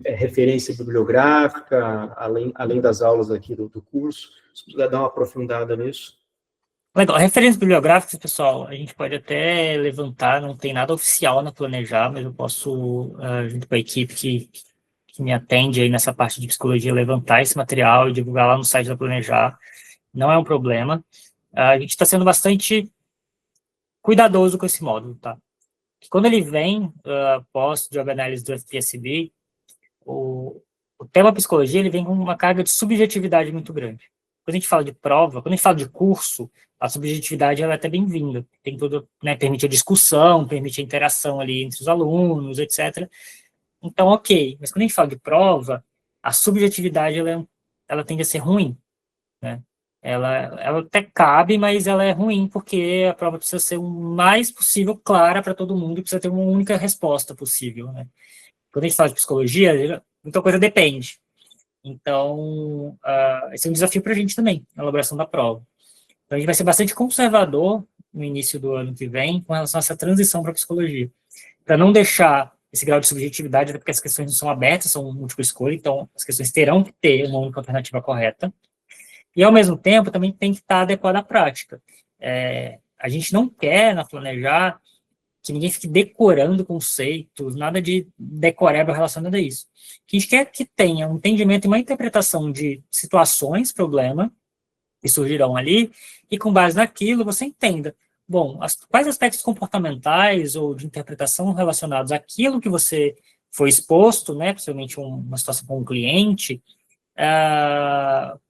referência bibliográfica, além das aulas aqui do curso. Se puder dar uma aprofundada nisso. Legal. Referências bibliográficas, pessoal, a gente pode até levantar, não tem nada oficial na Planejar, mas eu posso, junto com a equipe que me atende aí nessa parte de psicologia, levantar esse material e divulgar lá no site da Planejar. Não é um problema. A gente está sendo bastante cuidadoso com esse módulo, tá? Quando ele vem pós Job Analysis do FPSB, o tema psicologia ele vem com uma carga de subjetividade muito grande. Quando a gente fala de prova, quando a gente fala de curso, a subjetividade ela é até bem-vinda. Tem tudo, né, permite a discussão, permite a interação ali entre os alunos, etc. Então, ok. Mas quando a gente fala de prova, a subjetividade ela tende a ser ruim, né? Ela até cabe, mas ela é ruim porque a prova precisa ser o mais possível clara para todo mundo, precisa ter uma única resposta possível, né? Quando a gente fala de psicologia, muita coisa depende. Então, esse é um desafio para a gente também, na elaboração da prova. Então, a gente vai ser bastante conservador no início do ano que vem com relação a essa transição para a psicologia, para não deixar esse grau de subjetividade, porque as questões não são abertas, são múltipla escolha, então as questões terão que ter uma única alternativa correta. E, ao mesmo tempo, também tem que estar adequada à prática. A gente não quer, na Planejar, que ninguém fique decorando conceitos, nada de decoreba relacionado a isso. A gente quer que tenha um entendimento e uma interpretação de situações, problema, que surgirão ali, e com base naquilo você entenda, bom, quais aspectos comportamentais ou de interpretação relacionados àquilo que você foi exposto, né, principalmente uma situação com um cliente,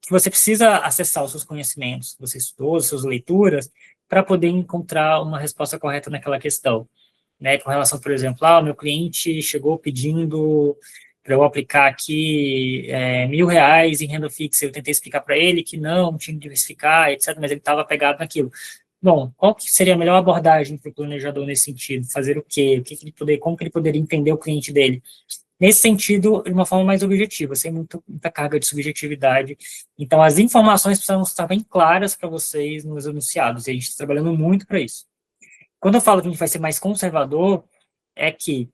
que você precisa acessar os seus conhecimentos, que você estudou, as suas leituras, para poder encontrar uma resposta correta naquela questão. Né, com relação, por exemplo, o meu cliente chegou pedindo para eu aplicar aqui R$1.000 em renda fixa, eu tentei explicar para ele que não tinha que diversificar, etc., mas ele estava apegado naquilo. Bom, qual que seria a melhor abordagem para o planejador nesse sentido? Fazer o quê? Como que ele poderia entender o cliente dele? Nesse sentido, de uma forma mais objetiva, sem muita carga de subjetividade. Então, as informações precisam estar bem claras para vocês nos enunciados, e a gente está trabalhando muito para isso. Quando eu falo que a gente vai ser mais conservador, é que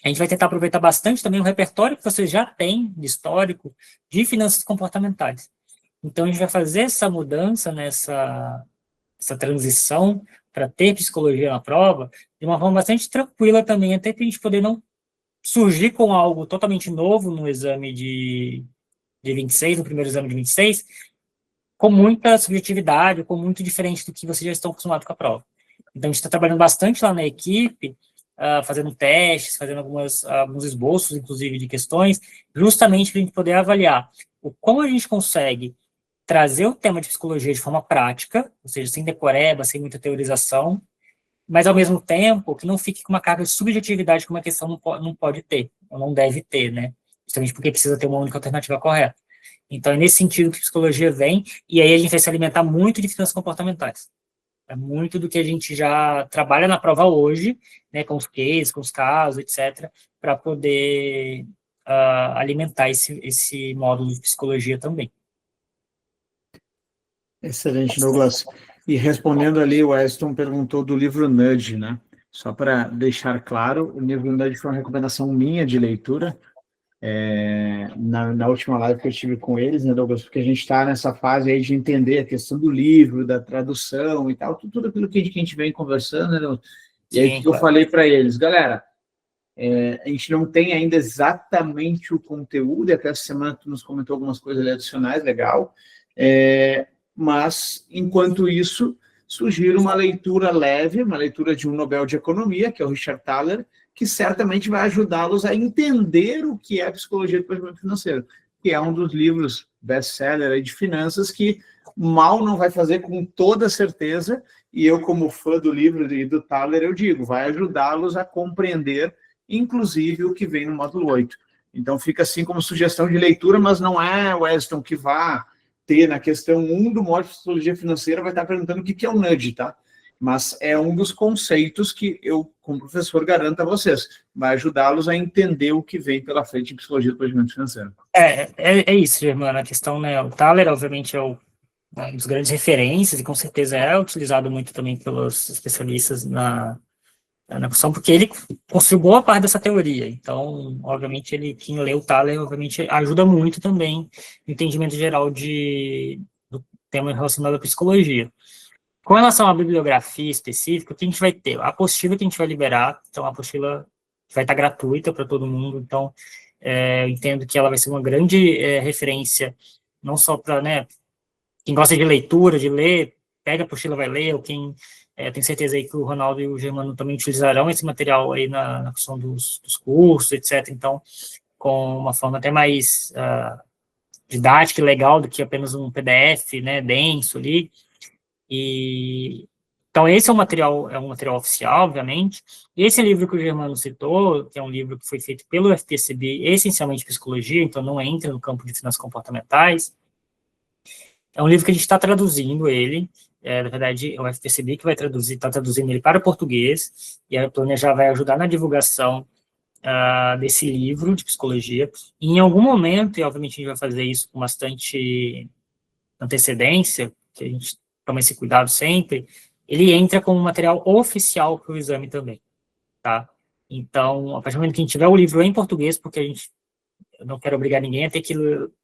a gente vai tentar aproveitar bastante também o repertório que vocês já têm de histórico de finanças comportamentais. Então, a gente vai fazer essa mudança essa transição para ter psicologia na prova de uma forma bastante tranquila também, até para a gente poder não surgir com algo totalmente novo no exame de 26, no primeiro exame de 26, com muita subjetividade, com muito diferente do que vocês já estão acostumados com a prova. Então, a gente está trabalhando bastante lá na equipe, fazendo testes, fazendo alguns esboços, inclusive, de questões, justamente para a gente poder avaliar como a gente consegue trazer o tema de psicologia de forma prática, ou seja, sem decoreba, sem muita teorização, mas, ao mesmo tempo, que não fique com uma carga de subjetividade que uma questão não pode ter, ou não deve ter, né? Justamente porque precisa ter uma única alternativa correta. Então, é nesse sentido que a psicologia vem, e aí a gente vai se alimentar muito de finanças comportamentais. É muito do que a gente já trabalha na prova hoje, né, com os cases, com os casos, etc., para poder alimentar esse módulo de psicologia também. Excelente, Douglas. E respondendo ali, o Weston perguntou do livro Nudge, né? Só para deixar claro, o livro Nudge foi uma recomendação minha de leitura, na última live que eu estive com eles, né, Douglas, porque a gente está nessa fase aí de entender a questão do livro, da tradução e tal, tudo aquilo que a gente vem conversando, né, Douglas? E aí, o que eu falei para eles? Galera, a gente não tem ainda exatamente o conteúdo, e até essa semana tu nos comentou algumas coisas adicionais, legal, mas, enquanto isso, sugiro uma leitura leve, uma leitura de um Nobel de Economia, que é o Richard Thaler, que certamente vai ajudá-los a entender o que é a psicologia do planejamento financeiro, que é um dos livros best-seller de finanças que mal não vai fazer com toda certeza, e eu, como fã do livro e do Thaler, eu digo, vai ajudá-los a compreender, inclusive, o que vem no módulo 8. Então, fica assim como sugestão de leitura, mas não é, Weston, que vá ter na questão 1 do módulo de psicologia financeira, vai estar perguntando o que é o nudge, tá? Mas é um dos conceitos que eu, como professor, garanto a vocês. Vai ajudá-los a entender o que vem pela frente em psicologia do planejamento financeiro. É isso, Germano. A questão, né? O Thaler, obviamente, é um dos grandes referências e com certeza é utilizado muito também pelos especialistas na questão, porque ele construiu boa parte dessa teoria. Então, obviamente, quem lê o Thaler, obviamente, ajuda muito também no entendimento geral do tema relacionado à psicologia. Com relação à bibliografia específica, o que a gente vai ter? A apostila que a gente vai liberar, então a apostila vai estar gratuita para todo mundo, então eu entendo que ela vai ser uma grande referência, não só para, né, quem gosta de leitura, de ler, pega a apostila, vai ler, ou quem tenho certeza aí que o Ronaldo e o Germano também utilizarão esse material aí na questão dos cursos, etc. Então, com uma forma até mais didática e legal do que apenas um PDF, né, denso ali. Então, esse é um material oficial, obviamente. E esse livro que o Germano citou, que é um livro que foi feito pelo FPCB, essencialmente psicologia, então não entra no campo de finanças comportamentais. É um livro que a gente está traduzindo ele, na verdade, é o FPCB que vai traduzir, está traduzindo ele para português, e a Plânia já vai ajudar na divulgação desse livro de psicologia. E em algum momento, e obviamente a gente vai fazer isso com bastante antecedência, que a gente toma esse cuidado sempre, ele entra como material oficial para o exame também, tá? Então, a partir do momento que a gente tiver o livro em português, porque eu não quero obrigar ninguém a ter que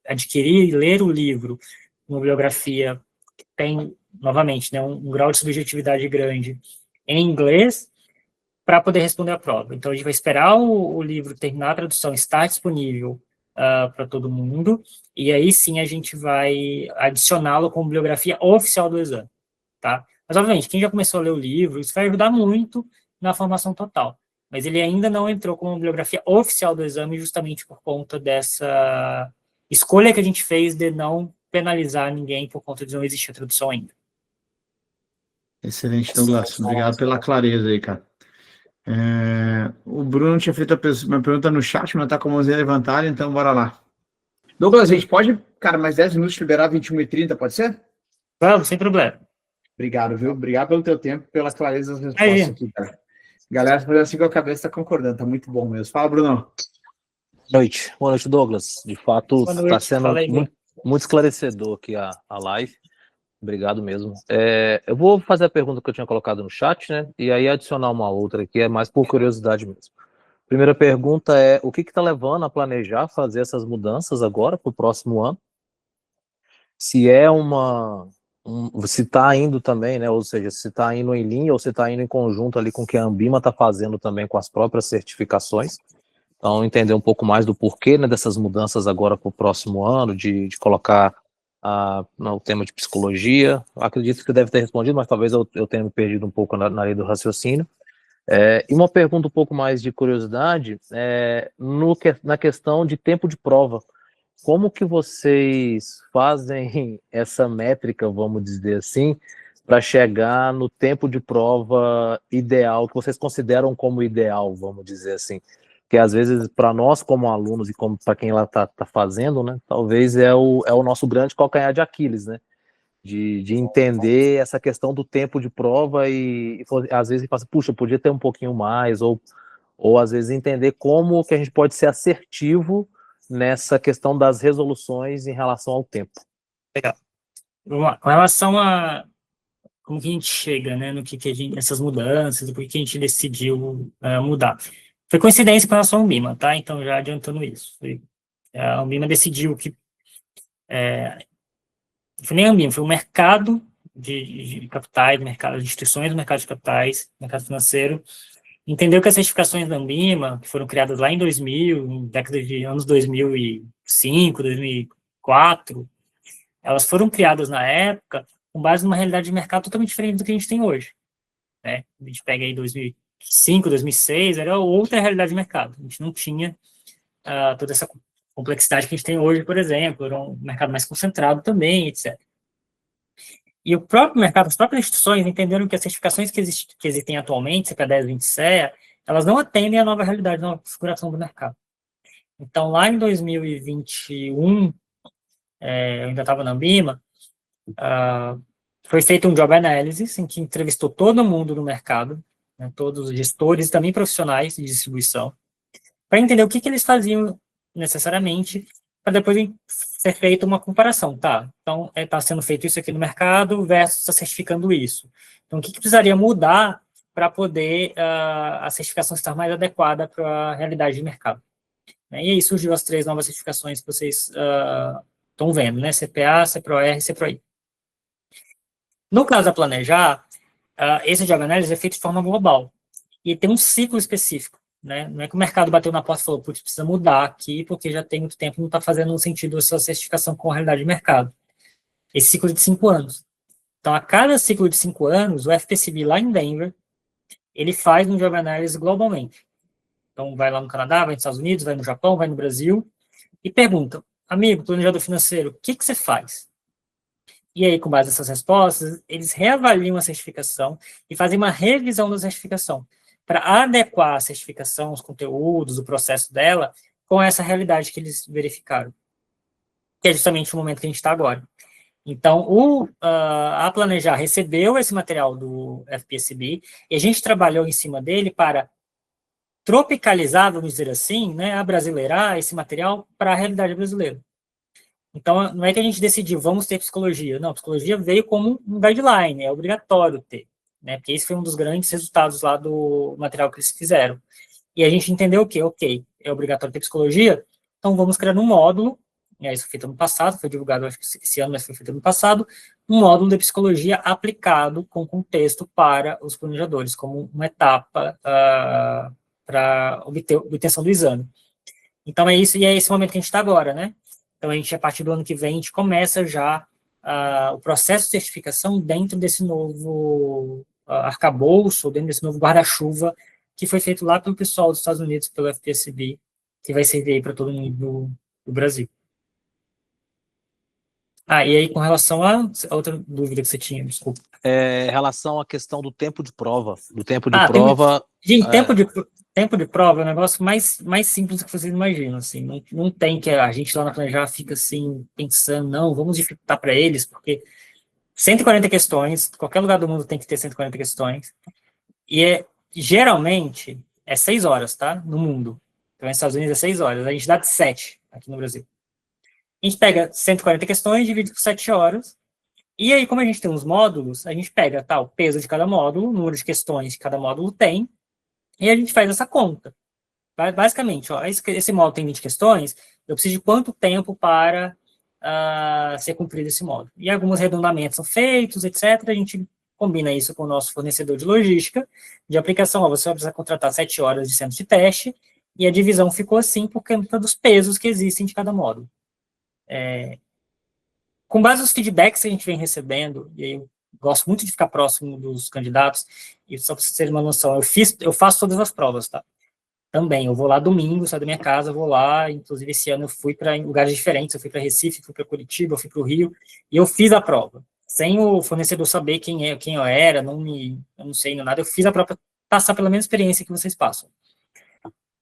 adquirir e ler o livro, uma bibliografia que tem, novamente, né, um grau de subjetividade grande em inglês, para poder responder a prova. Então, a gente vai esperar o livro terminar a tradução, estar disponível para todo mundo, e aí sim a gente vai adicioná-lo como bibliografia oficial do exame, tá? Mas, obviamente, quem já começou a ler o livro, isso vai ajudar muito na formação total, mas ele ainda não entrou como bibliografia oficial do exame justamente por conta dessa escolha que a gente fez de não penalizar ninguém por conta de não existir a tradução ainda. Excelente, Douglas. Obrigado pela clareza aí, cara. O Bruno tinha feito uma pergunta no chat, mas tá com a mãozinha levantada, então bora lá. Douglas, a gente pode, cara, mais 10 minutos liberar 21h30, pode ser? Vamos, sem problema. Obrigado, viu? Obrigado pelo teu tempo, pela clareza das respostas aqui, cara. Galera, fazendo assim com a cabeça, tá concordando, tá muito bom mesmo. Fala, Bruno. Boa noite, Douglas. De fato, está sendo muito esclarecedor aqui a live. Obrigado mesmo. Eu vou fazer a pergunta que eu tinha colocado no chat, né? E aí adicionar uma outra aqui, é mais por curiosidade mesmo. Primeira pergunta é, o que está levando a planejar fazer essas mudanças agora para o próximo ano? Se é se está indo também, né? Ou seja, se está indo em linha ou se está indo em conjunto ali com o que a Ambima está fazendo também com as próprias certificações. Então, entender um pouco mais do porquê, né, dessas mudanças agora para o próximo ano, de colocar o tema de psicologia. Acredito que deve ter respondido, mas talvez eu tenha me perdido um pouco na linha do raciocínio. E uma pergunta um pouco mais de curiosidade, na questão de tempo de prova. Como que vocês fazem essa métrica, vamos dizer assim, para chegar no tempo de prova ideal, que vocês consideram como ideal, vamos dizer assim? Que às vezes, para nós como alunos e como para quem lá está fazendo, né, talvez é o nosso grande calcanhar de Aquiles, né? De entender essa questão do tempo de prova e às vezes fala assim, puxa, podia ter um pouquinho mais, ou às vezes entender como que a gente pode ser assertivo nessa questão das resoluções em relação ao tempo. Legal. Vamos lá. Com relação a como que a gente chega, né, no que a gente, essas mudanças, por que a gente decidiu mudar. Foi coincidência com relação ao Ambima, tá? Então, já adiantando isso. A Ambima decidiu que... não foi nem a Ambima, foi o mercado de capitais, mercado de instituições do mercado de capitais, mercado financeiro, entendeu que as certificações da Ambima, que foram criadas lá em 2000, em década de anos 2005, 2004, elas foram criadas na época com base numa realidade de mercado totalmente diferente do que a gente tem hoje, né? A gente pega aí 2005, 2006, era outra realidade de mercado. A gente não tinha toda essa complexidade que a gente tem hoje, por exemplo, era um mercado mais concentrado também, etc. E o próprio mercado, as próprias instituições entenderam que as certificações que existem atualmente, CPA10, 20 CEA, elas não atendem à nova realidade, à nova configuração do mercado. Então, lá em 2021, eu ainda estava na Ambima, foi feito um job analysis, em que entrevistou todo mundo no mercado, né, todos os gestores e também profissionais de distribuição, para entender o que eles faziam necessariamente, para depois ser feita uma comparação, tá? Então, está sendo feito isso aqui no mercado versus está certificando isso. Então, o que precisaria mudar para poder a certificação estar mais adequada para a realidade de mercado? E aí surgiu as 3 novas certificações que vocês estão vendo, né? CPA, CPRO-R e CPRO-I. No caso da Planejar, esse job analysis é feito de forma global e tem um ciclo específico, né? Não é que o mercado bateu na porta e falou, putz, precisa mudar aqui, porque já tem muito tempo, não está fazendo sentido essa certificação com a realidade de mercado. Esse ciclo é de 5 anos. Então, a cada ciclo de 5 anos, o FPCB lá em Denver, ele faz um job analysis globalmente. Então, vai lá no Canadá, vai nos Estados Unidos, vai no Japão, vai no Brasil, e pergunta, amigo, planejador financeiro, o que você faz? E aí, com base nessas respostas, eles reavaliam a certificação e fazem uma revisão da certificação, para adequar a certificação, os conteúdos, o processo dela, com essa realidade que eles verificaram. Que é justamente o momento que a gente está agora. Então, a Planejar recebeu esse material do FPSB e a gente trabalhou em cima dele para tropicalizar, vamos dizer assim, né, abrasileirar esse material para a realidade brasileira. Então, não é que a gente decidiu, vamos ter psicologia. Não, psicologia veio como um guideline, é obrigatório ter, né, porque esse foi um dos grandes resultados lá do material que eles fizeram. E a gente entendeu que, ok, é obrigatório ter psicologia, então vamos criar um módulo, isso foi feito ano passado, foi divulgado acho que esse ano, mas foi feito ano passado, um módulo de psicologia aplicado com contexto para os planejadores, como uma etapa para obtenção do exame. Então é isso, e é esse momento que a gente está agora, né? Então a gente, a partir do ano que vem, a gente começa já o processo de certificação dentro desse novo arcabouço, dentro desse novo guarda-chuva, que foi feito lá pelo pessoal dos Estados Unidos, pelo FPSB, que vai servir aí para todo mundo do Brasil. E aí com relação a outra dúvida que você tinha, desculpa. Em relação à questão do tempo de prova. Prova... Gente, tempo de prova é um negócio mais simples do que vocês imaginam, assim, não tem que a gente lá na Planejar fica assim, pensando, não, vamos dificultar para eles, porque 140 questões, qualquer lugar do mundo tem que ter 140 questões, e geralmente é 6 horas, tá? No mundo. Então, nos Estados Unidos é 6 horas, a gente dá de 7 aqui no Brasil. A gente pega 140 questões, divide por 7 horas, e aí, como a gente tem uns módulos, a gente pega o peso de cada módulo, o número de questões que cada módulo tem, e a gente faz essa conta. Basicamente, esse módulo tem 20 questões, eu preciso de quanto tempo para ser cumprido esse módulo. E alguns arredondamentos são feitos, etc. A gente combina isso com o nosso fornecedor de logística, de aplicação. Você vai precisar contratar 7 horas de centro de teste, e a divisão ficou assim por conta dos pesos que existem de cada módulo. Com base nos feedbacks que a gente vem recebendo, e aí eu gosto muito de ficar próximo dos candidatos, e só para vocês terem uma noção, eu faço todas as provas, tá? Também, eu vou lá domingo, saio da minha casa, vou lá, inclusive esse ano eu fui para lugares diferentes, eu fui para Recife, fui para Curitiba, eu fui para o Rio, e eu fiz a prova, sem o fornecedor saber quem eu era, eu não sei nada, eu fiz a prova para passar pela mesma experiência que vocês passam.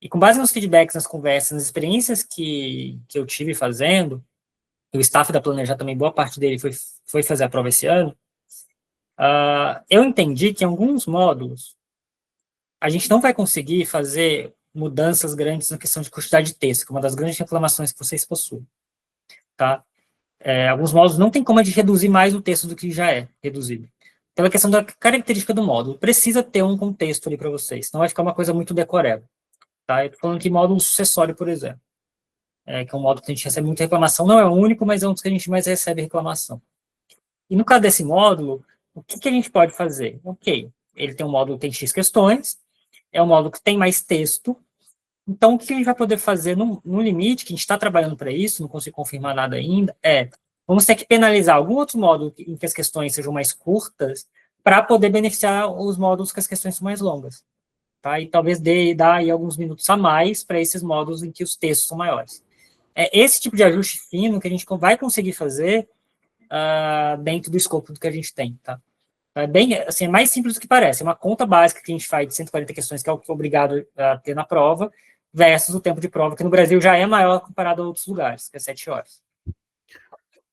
E com base nos feedbacks, nas conversas, nas experiências que eu tive fazendo, o staff da Planejar também, boa parte dele foi fazer a prova esse ano, eu entendi que em alguns módulos a gente não vai conseguir fazer mudanças grandes na questão de quantidade de texto, que é uma das grandes reclamações que vocês possuem, tá? Alguns módulos não tem como a gente reduzir mais o texto do que já é reduzido. Pela questão da característica do módulo, precisa ter um contexto ali para vocês, senão vai ficar uma coisa muito decoreba, tá? Eu estou falando aqui módulo sucessório, por exemplo, que é um módulo que a gente recebe muita reclamação, não é o único, mas é um dos que a gente mais recebe reclamação. E no caso desse módulo, o que a gente pode fazer? Ok, ele tem um módulo que tem X questões, é um módulo que tem mais texto, então o que a gente vai poder fazer no limite, que a gente está trabalhando para isso, não consigo confirmar nada ainda, vamos ter que penalizar algum outro módulo em que as questões sejam mais curtas, para poder beneficiar os módulos que as questões são mais longas. Tá? E talvez dar aí alguns minutos a mais para esses módulos em que os textos são maiores. É esse tipo de ajuste fino que a gente vai conseguir fazer dentro do escopo do que a gente tem, tá? É bem, assim, é mais simples do que parece. É uma conta básica que a gente faz de 140 questões, que é o que é obrigado a ter na prova, versus o tempo de prova, que no Brasil já é maior comparado a outros lugares, que é 7 horas.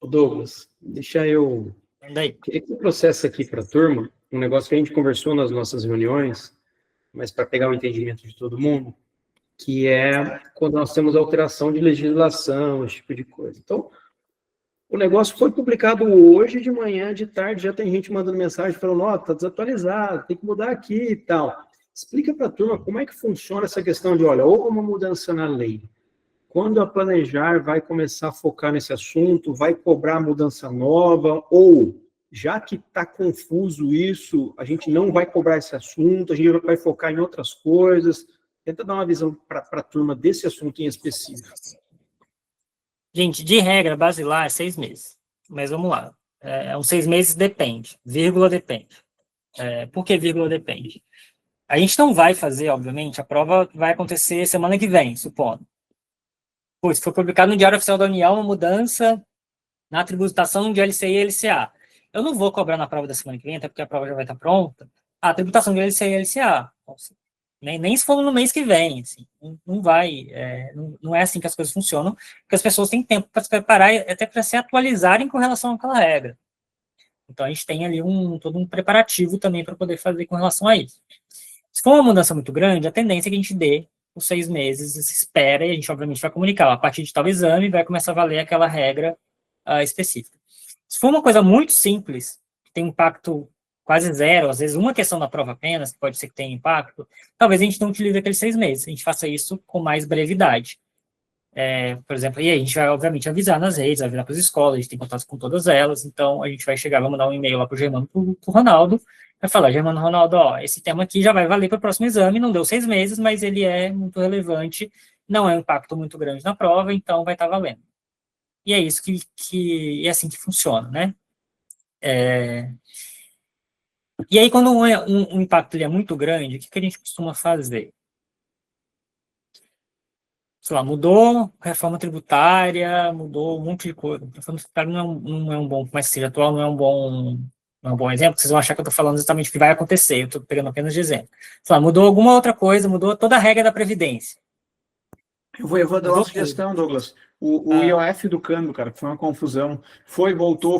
Douglas, deixa eu... Queria que você processe aqui para a turma um negócio que a gente conversou nas nossas reuniões, mas para pegar o entendimento de todo mundo, que é quando nós temos alteração de legislação, esse tipo de coisa. Então, o negócio foi publicado hoje de manhã, de tarde, já tem gente mandando mensagem falando, ó, tá desatualizado, tem que mudar aqui e tal. Explica para a turma como é que funciona essa questão de, olha, houve uma mudança na lei. Quando a Planejar vai começar a focar nesse assunto, vai cobrar mudança nova, ou, já que está confuso isso, a gente não vai cobrar esse assunto, a gente vai focar em outras coisas. Tenta dar uma visão para a turma desse assunto em específico. Gente, de regra, basilar é 6 meses. Mas vamos lá. Uns 6 meses depende. Vírgula depende. Por que vírgula depende? A gente não vai fazer, obviamente, a prova vai acontecer semana que vem, supondo. Se for publicado no Diário Oficial da União uma mudança na tributação de LCI e LCA. Eu não vou cobrar na prova da semana que vem, até porque a prova já vai estar pronta, a tributação de LCI e LCA. Nem se for no mês que vem, assim, não vai, não é assim que as coisas funcionam, porque as pessoas têm tempo para se preparar, até para se atualizarem com relação àquela regra. Então, a gente tem ali todo um preparativo também para poder fazer com relação a isso. Se for uma mudança muito grande, a tendência é que a gente dê os 6 meses, se espera, e a gente, obviamente, vai comunicar. A partir de tal exame, vai começar a valer aquela regra específica. Se for uma coisa muito simples, que tem impacto quase zero, às vezes uma questão da prova apenas, que pode ser que tenha impacto, talvez a gente não utilize aqueles 6 meses, a gente faça isso com mais brevidade. Por exemplo, e aí a gente vai, obviamente, avisar nas redes, avisar para as escolas, a gente tem contato com todas elas, então a gente vai chegar, vai mandar um e-mail lá para o Germano, para o Ronaldo, vai falar, Germano, Ronaldo, esse tema aqui já vai valer para o próximo exame, não deu 6 meses, mas ele é muito relevante, não é um impacto muito grande na prova, então vai estar valendo. E é isso que é assim que funciona, né? E aí, quando um impacto ele é muito grande, o que a gente costuma fazer? Sei lá, mudou reforma tributária, mudou um monte de coisa. A reforma tributária não é um bom, mas seja atual, não é um bom exemplo, vocês vão achar que eu estou falando exatamente o que vai acontecer, eu estou pegando apenas de exemplo. Sei lá, mudou alguma outra coisa, mudou toda a regra da Previdência. Eu vou dar uma sugestão, Douglas. O IOF do câmbio, cara, que foi uma confusão. voltou.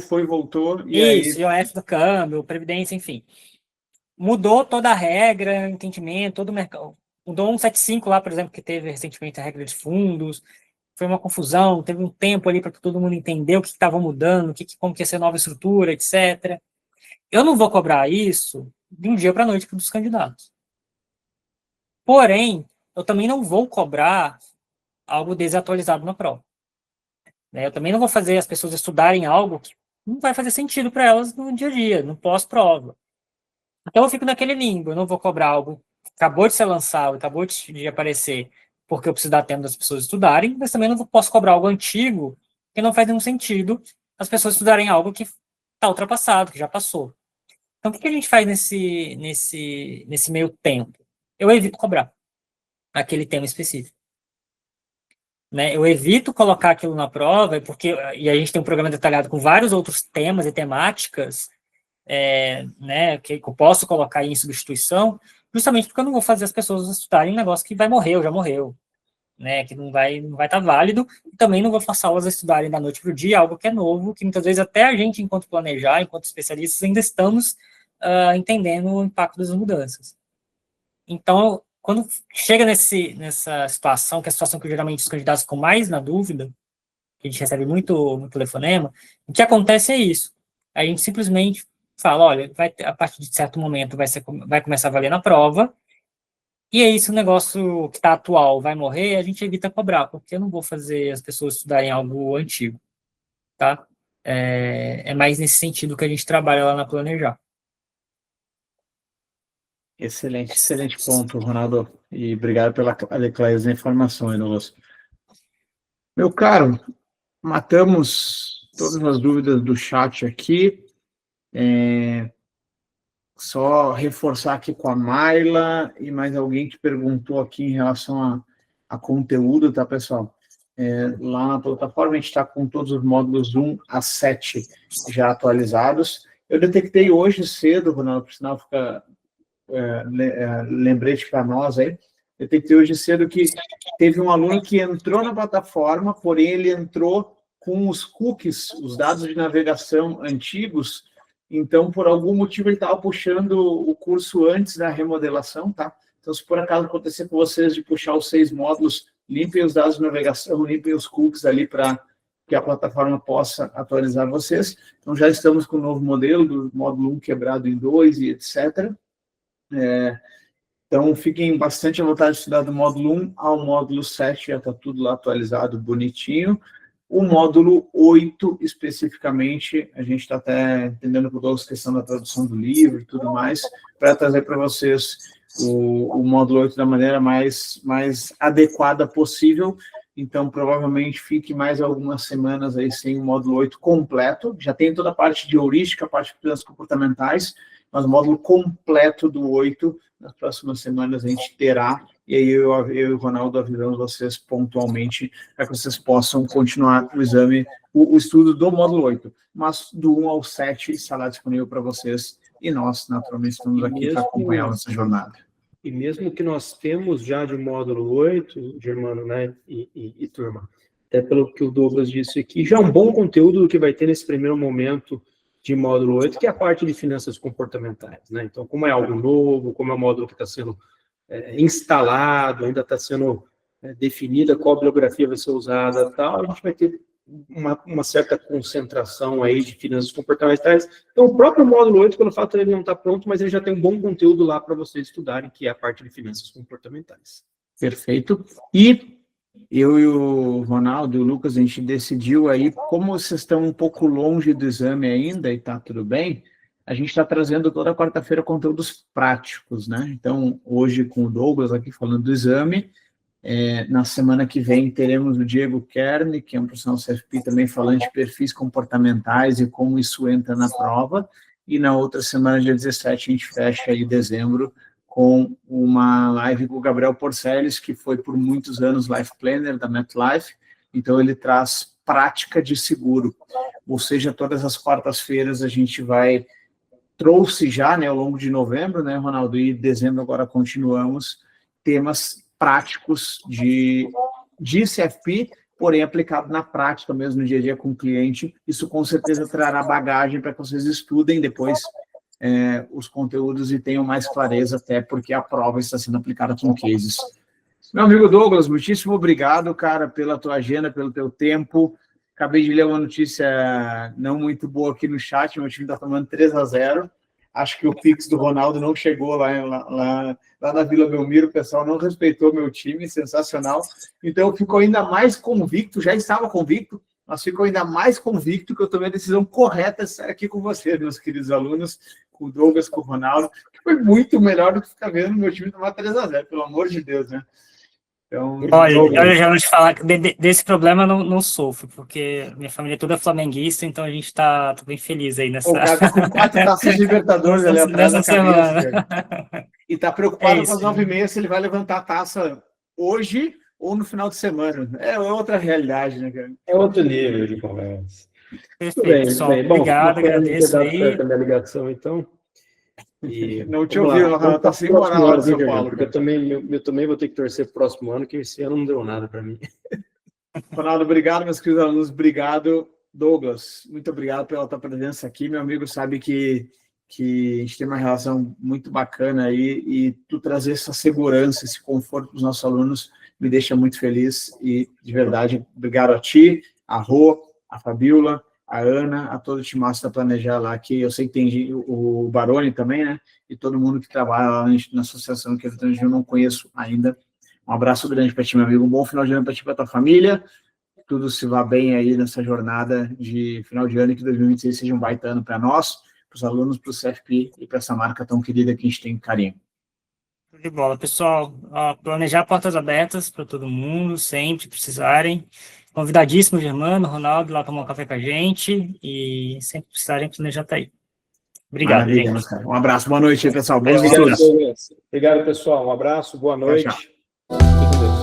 Isso, IOF do câmbio, Previdência, enfim. Mudou toda a regra, entendimento, todo o mercado. Mudou 175 lá, por exemplo, que teve recentemente a regra de fundos. Foi uma confusão, teve um tempo ali para todo mundo entender o que estava mudando, como que ia ser a nova estrutura, etc. Eu não vou cobrar isso de um dia para a noite dos candidatos. Porém, eu também não vou cobrar algo desatualizado na prova. Eu também não vou fazer as pessoas estudarem algo que não vai fazer sentido para elas no dia a dia, no pós-prova. Então eu fico naquele limbo, eu não vou cobrar algo que acabou de ser lançado, acabou de aparecer, porque eu preciso dar tempo das pessoas estudarem, mas também não posso cobrar algo antigo que não faz nenhum sentido as pessoas estudarem algo que está ultrapassado, que já passou. Então o que a gente faz nesse meio tempo? Eu evito cobrar aquele tema específico. Eu evito colocar aquilo na prova, e a gente tem um programa detalhado com vários outros temas e temáticas, que eu posso colocar em substituição, justamente porque eu não vou fazer as pessoas estudarem um negócio que vai morrer ou já morreu, que não vai estar válido, e também não vou forçá-las a estudarem da noite para o dia algo que é novo, que muitas vezes até a gente, enquanto planejar, enquanto especialistas, ainda estamos entendendo o impacto das mudanças. Então, quando chega nessa situação, que é a situação que geralmente os candidatos ficam mais na dúvida, que a gente recebe muito telefonema, o que acontece é isso. A gente simplesmente fala, olha, a partir de certo momento vai começar a valer na prova, E aí, se o negócio que está atual vai morrer, a gente evita cobrar, porque eu não vou fazer as pessoas estudarem algo antigo, tá? É mais nesse sentido que a gente trabalha lá na Planejar. Excelente, excelente ponto, Ronaldo. E obrigado pela clareza da informação, Douglas. Meu caro, matamos todas as dúvidas do chat aqui. Só reforçar aqui com a Mayla e mais alguém que perguntou aqui em relação a conteúdo, tá, pessoal? Lá na plataforma a gente está com todos os módulos 1 a 7 já atualizados. Eu detectei hoje cedo, Ronaldo, por sinal fica lembrete para nós aí, detectei hoje cedo que teve um aluno que entrou na plataforma, porém ele entrou com os cookies, os dados de navegação antigos. Então, por algum motivo, ele estava puxando o curso antes da remodelação, tá? Então, se por acaso acontecer com vocês de puxar os 6 módulos, limpem os dados de navegação, limpem os cookies ali para que a plataforma possa atualizar vocês. Então, já estamos com o novo modelo, do módulo 1 quebrado em 2 e etc. Então, fiquem bastante à vontade de estudar do módulo 1 ao módulo 7, já está tudo lá atualizado, bonitinho. O módulo 8, especificamente, a gente está até entendendo por toda a questão da tradução do livro e tudo mais, para trazer para vocês o módulo 8 da maneira mais adequada possível. Então, provavelmente, fique mais algumas semanas aí sem o módulo 8 completo. Já tem toda a parte de heurística, a parte de crianças comportamentais, mas o módulo completo do 8, nas próximas semanas, a gente terá. E aí eu e o Ronaldo avisamos vocês pontualmente para que vocês possam continuar o exame, o estudo do módulo 8. Mas do 1 ao 7 estará disponível para vocês e nós, naturalmente, estamos aqui para acompanhar essa jornada. E mesmo que nós temos já de módulo 8, Germano, né, e turma, até pelo que o Douglas disse aqui, já é um bom conteúdo do que vai ter nesse primeiro momento de módulo 8, que é a parte de finanças comportamentais, né? Então, como é algo novo, como é um módulo que está sendo instalado, ainda está sendo definida qual bibliografia vai ser usada, tal, a gente vai ter uma certa concentração aí de finanças comportamentais. Então, o próprio módulo 8, pelo fato de ele não estar pronto, mas ele já tem um bom conteúdo lá para vocês estudarem, que é a parte de finanças comportamentais. Perfeito. E eu e o Ronaldo e o Lucas, a gente decidiu aí, como vocês estão um pouco longe do exame ainda e está tudo bem, a gente está trazendo toda quarta-feira conteúdos práticos, né? Então, hoje com o Douglas aqui falando do exame, na semana que vem teremos o Diego Kern, que é um profissional CFP também falando de perfis comportamentais e como isso entra na prova, e na outra semana, dia 17, a gente fecha aí dezembro com uma live com o Gabriel Porceles, que foi por muitos anos Life Planner da MetLife, então ele traz prática de seguro, ou seja, todas as quartas-feiras a gente trouxe já, né, ao longo de novembro, né, Ronaldo, e dezembro agora continuamos, temas práticos de CFP, porém aplicado na prática mesmo, no dia a dia com o cliente. Isso com certeza trará bagagem para que vocês estudem depois os conteúdos e tenham mais clareza, até porque a prova está sendo aplicada com cases. Meu amigo Douglas, muitíssimo obrigado, cara, pela tua agenda, pelo teu tempo. Acabei de ler uma notícia não muito boa aqui no chat, meu time está tomando 3-0. Acho que o Pix do Ronaldo não chegou lá na Vila Belmiro, o pessoal não respeitou meu time, sensacional. Então eu fico ainda mais convicto, já estava convicto, mas fico ainda mais convicto que eu tomei a decisão correta de estar aqui com vocês, meus queridos alunos, com o Douglas, com o Ronaldo, que foi muito melhor do que ficar vendo meu time tomar 3-0, pelo amor de Deus, né? Então, olha, eu já vou te falar que desse problema eu não sofro, porque minha família toda é flamenguista, então a gente está bem feliz aí nessa... O cara tá com 4 taças de Libertadores ali atrás da cabeça. E está preocupado com as 9h30 se ele vai levantar a taça hoje ou no final de semana. É outra realidade, né, cara? É outro nível de conversa. Perfeito, pessoal. Obrigado, agradeço aí. Pela ligação, então. E não te ouviu, tá sem moral lá de São Paulo. Porque eu também vou ter que torcer pro próximo ano, que esse ano não deu nada para mim. Ronaldo, obrigado, meus queridos alunos, obrigado. Douglas, muito obrigado pela tua presença aqui. Meu amigo sabe que a gente tem uma relação muito bacana aí e tu trazer essa segurança, esse conforto para os nossos alunos me deixa muito feliz e, de verdade, obrigado a ti, a Rô, a Fabiola, a Ana, a todo o timaço da Planejar lá, que eu sei que tem o Baroni também, né? E todo mundo que trabalha lá na associação que eu não conheço ainda. Um abraço grande para ti, meu amigo. Um bom final de ano para ti e para tua família. Tudo se vá bem aí nessa jornada de final de ano e que 2026 seja um baita ano para nós, para os alunos, para o CFP e para essa marca tão querida que a gente tem carinho. De bola, pessoal. Planejar portas abertas para todo mundo, sempre precisarem. Convidadíssimo, Germano, Ronaldo, lá tomar um café com a gente. E sempre precisarem, planejar tá aí. Obrigado, Maravilha, gente. meus caras. Um abraço, boa noite aí, pessoal. Bons Obrigado, estudos. obrigado, pessoal. Um abraço, boa noite. Tchau, tchau. Fique com Deus.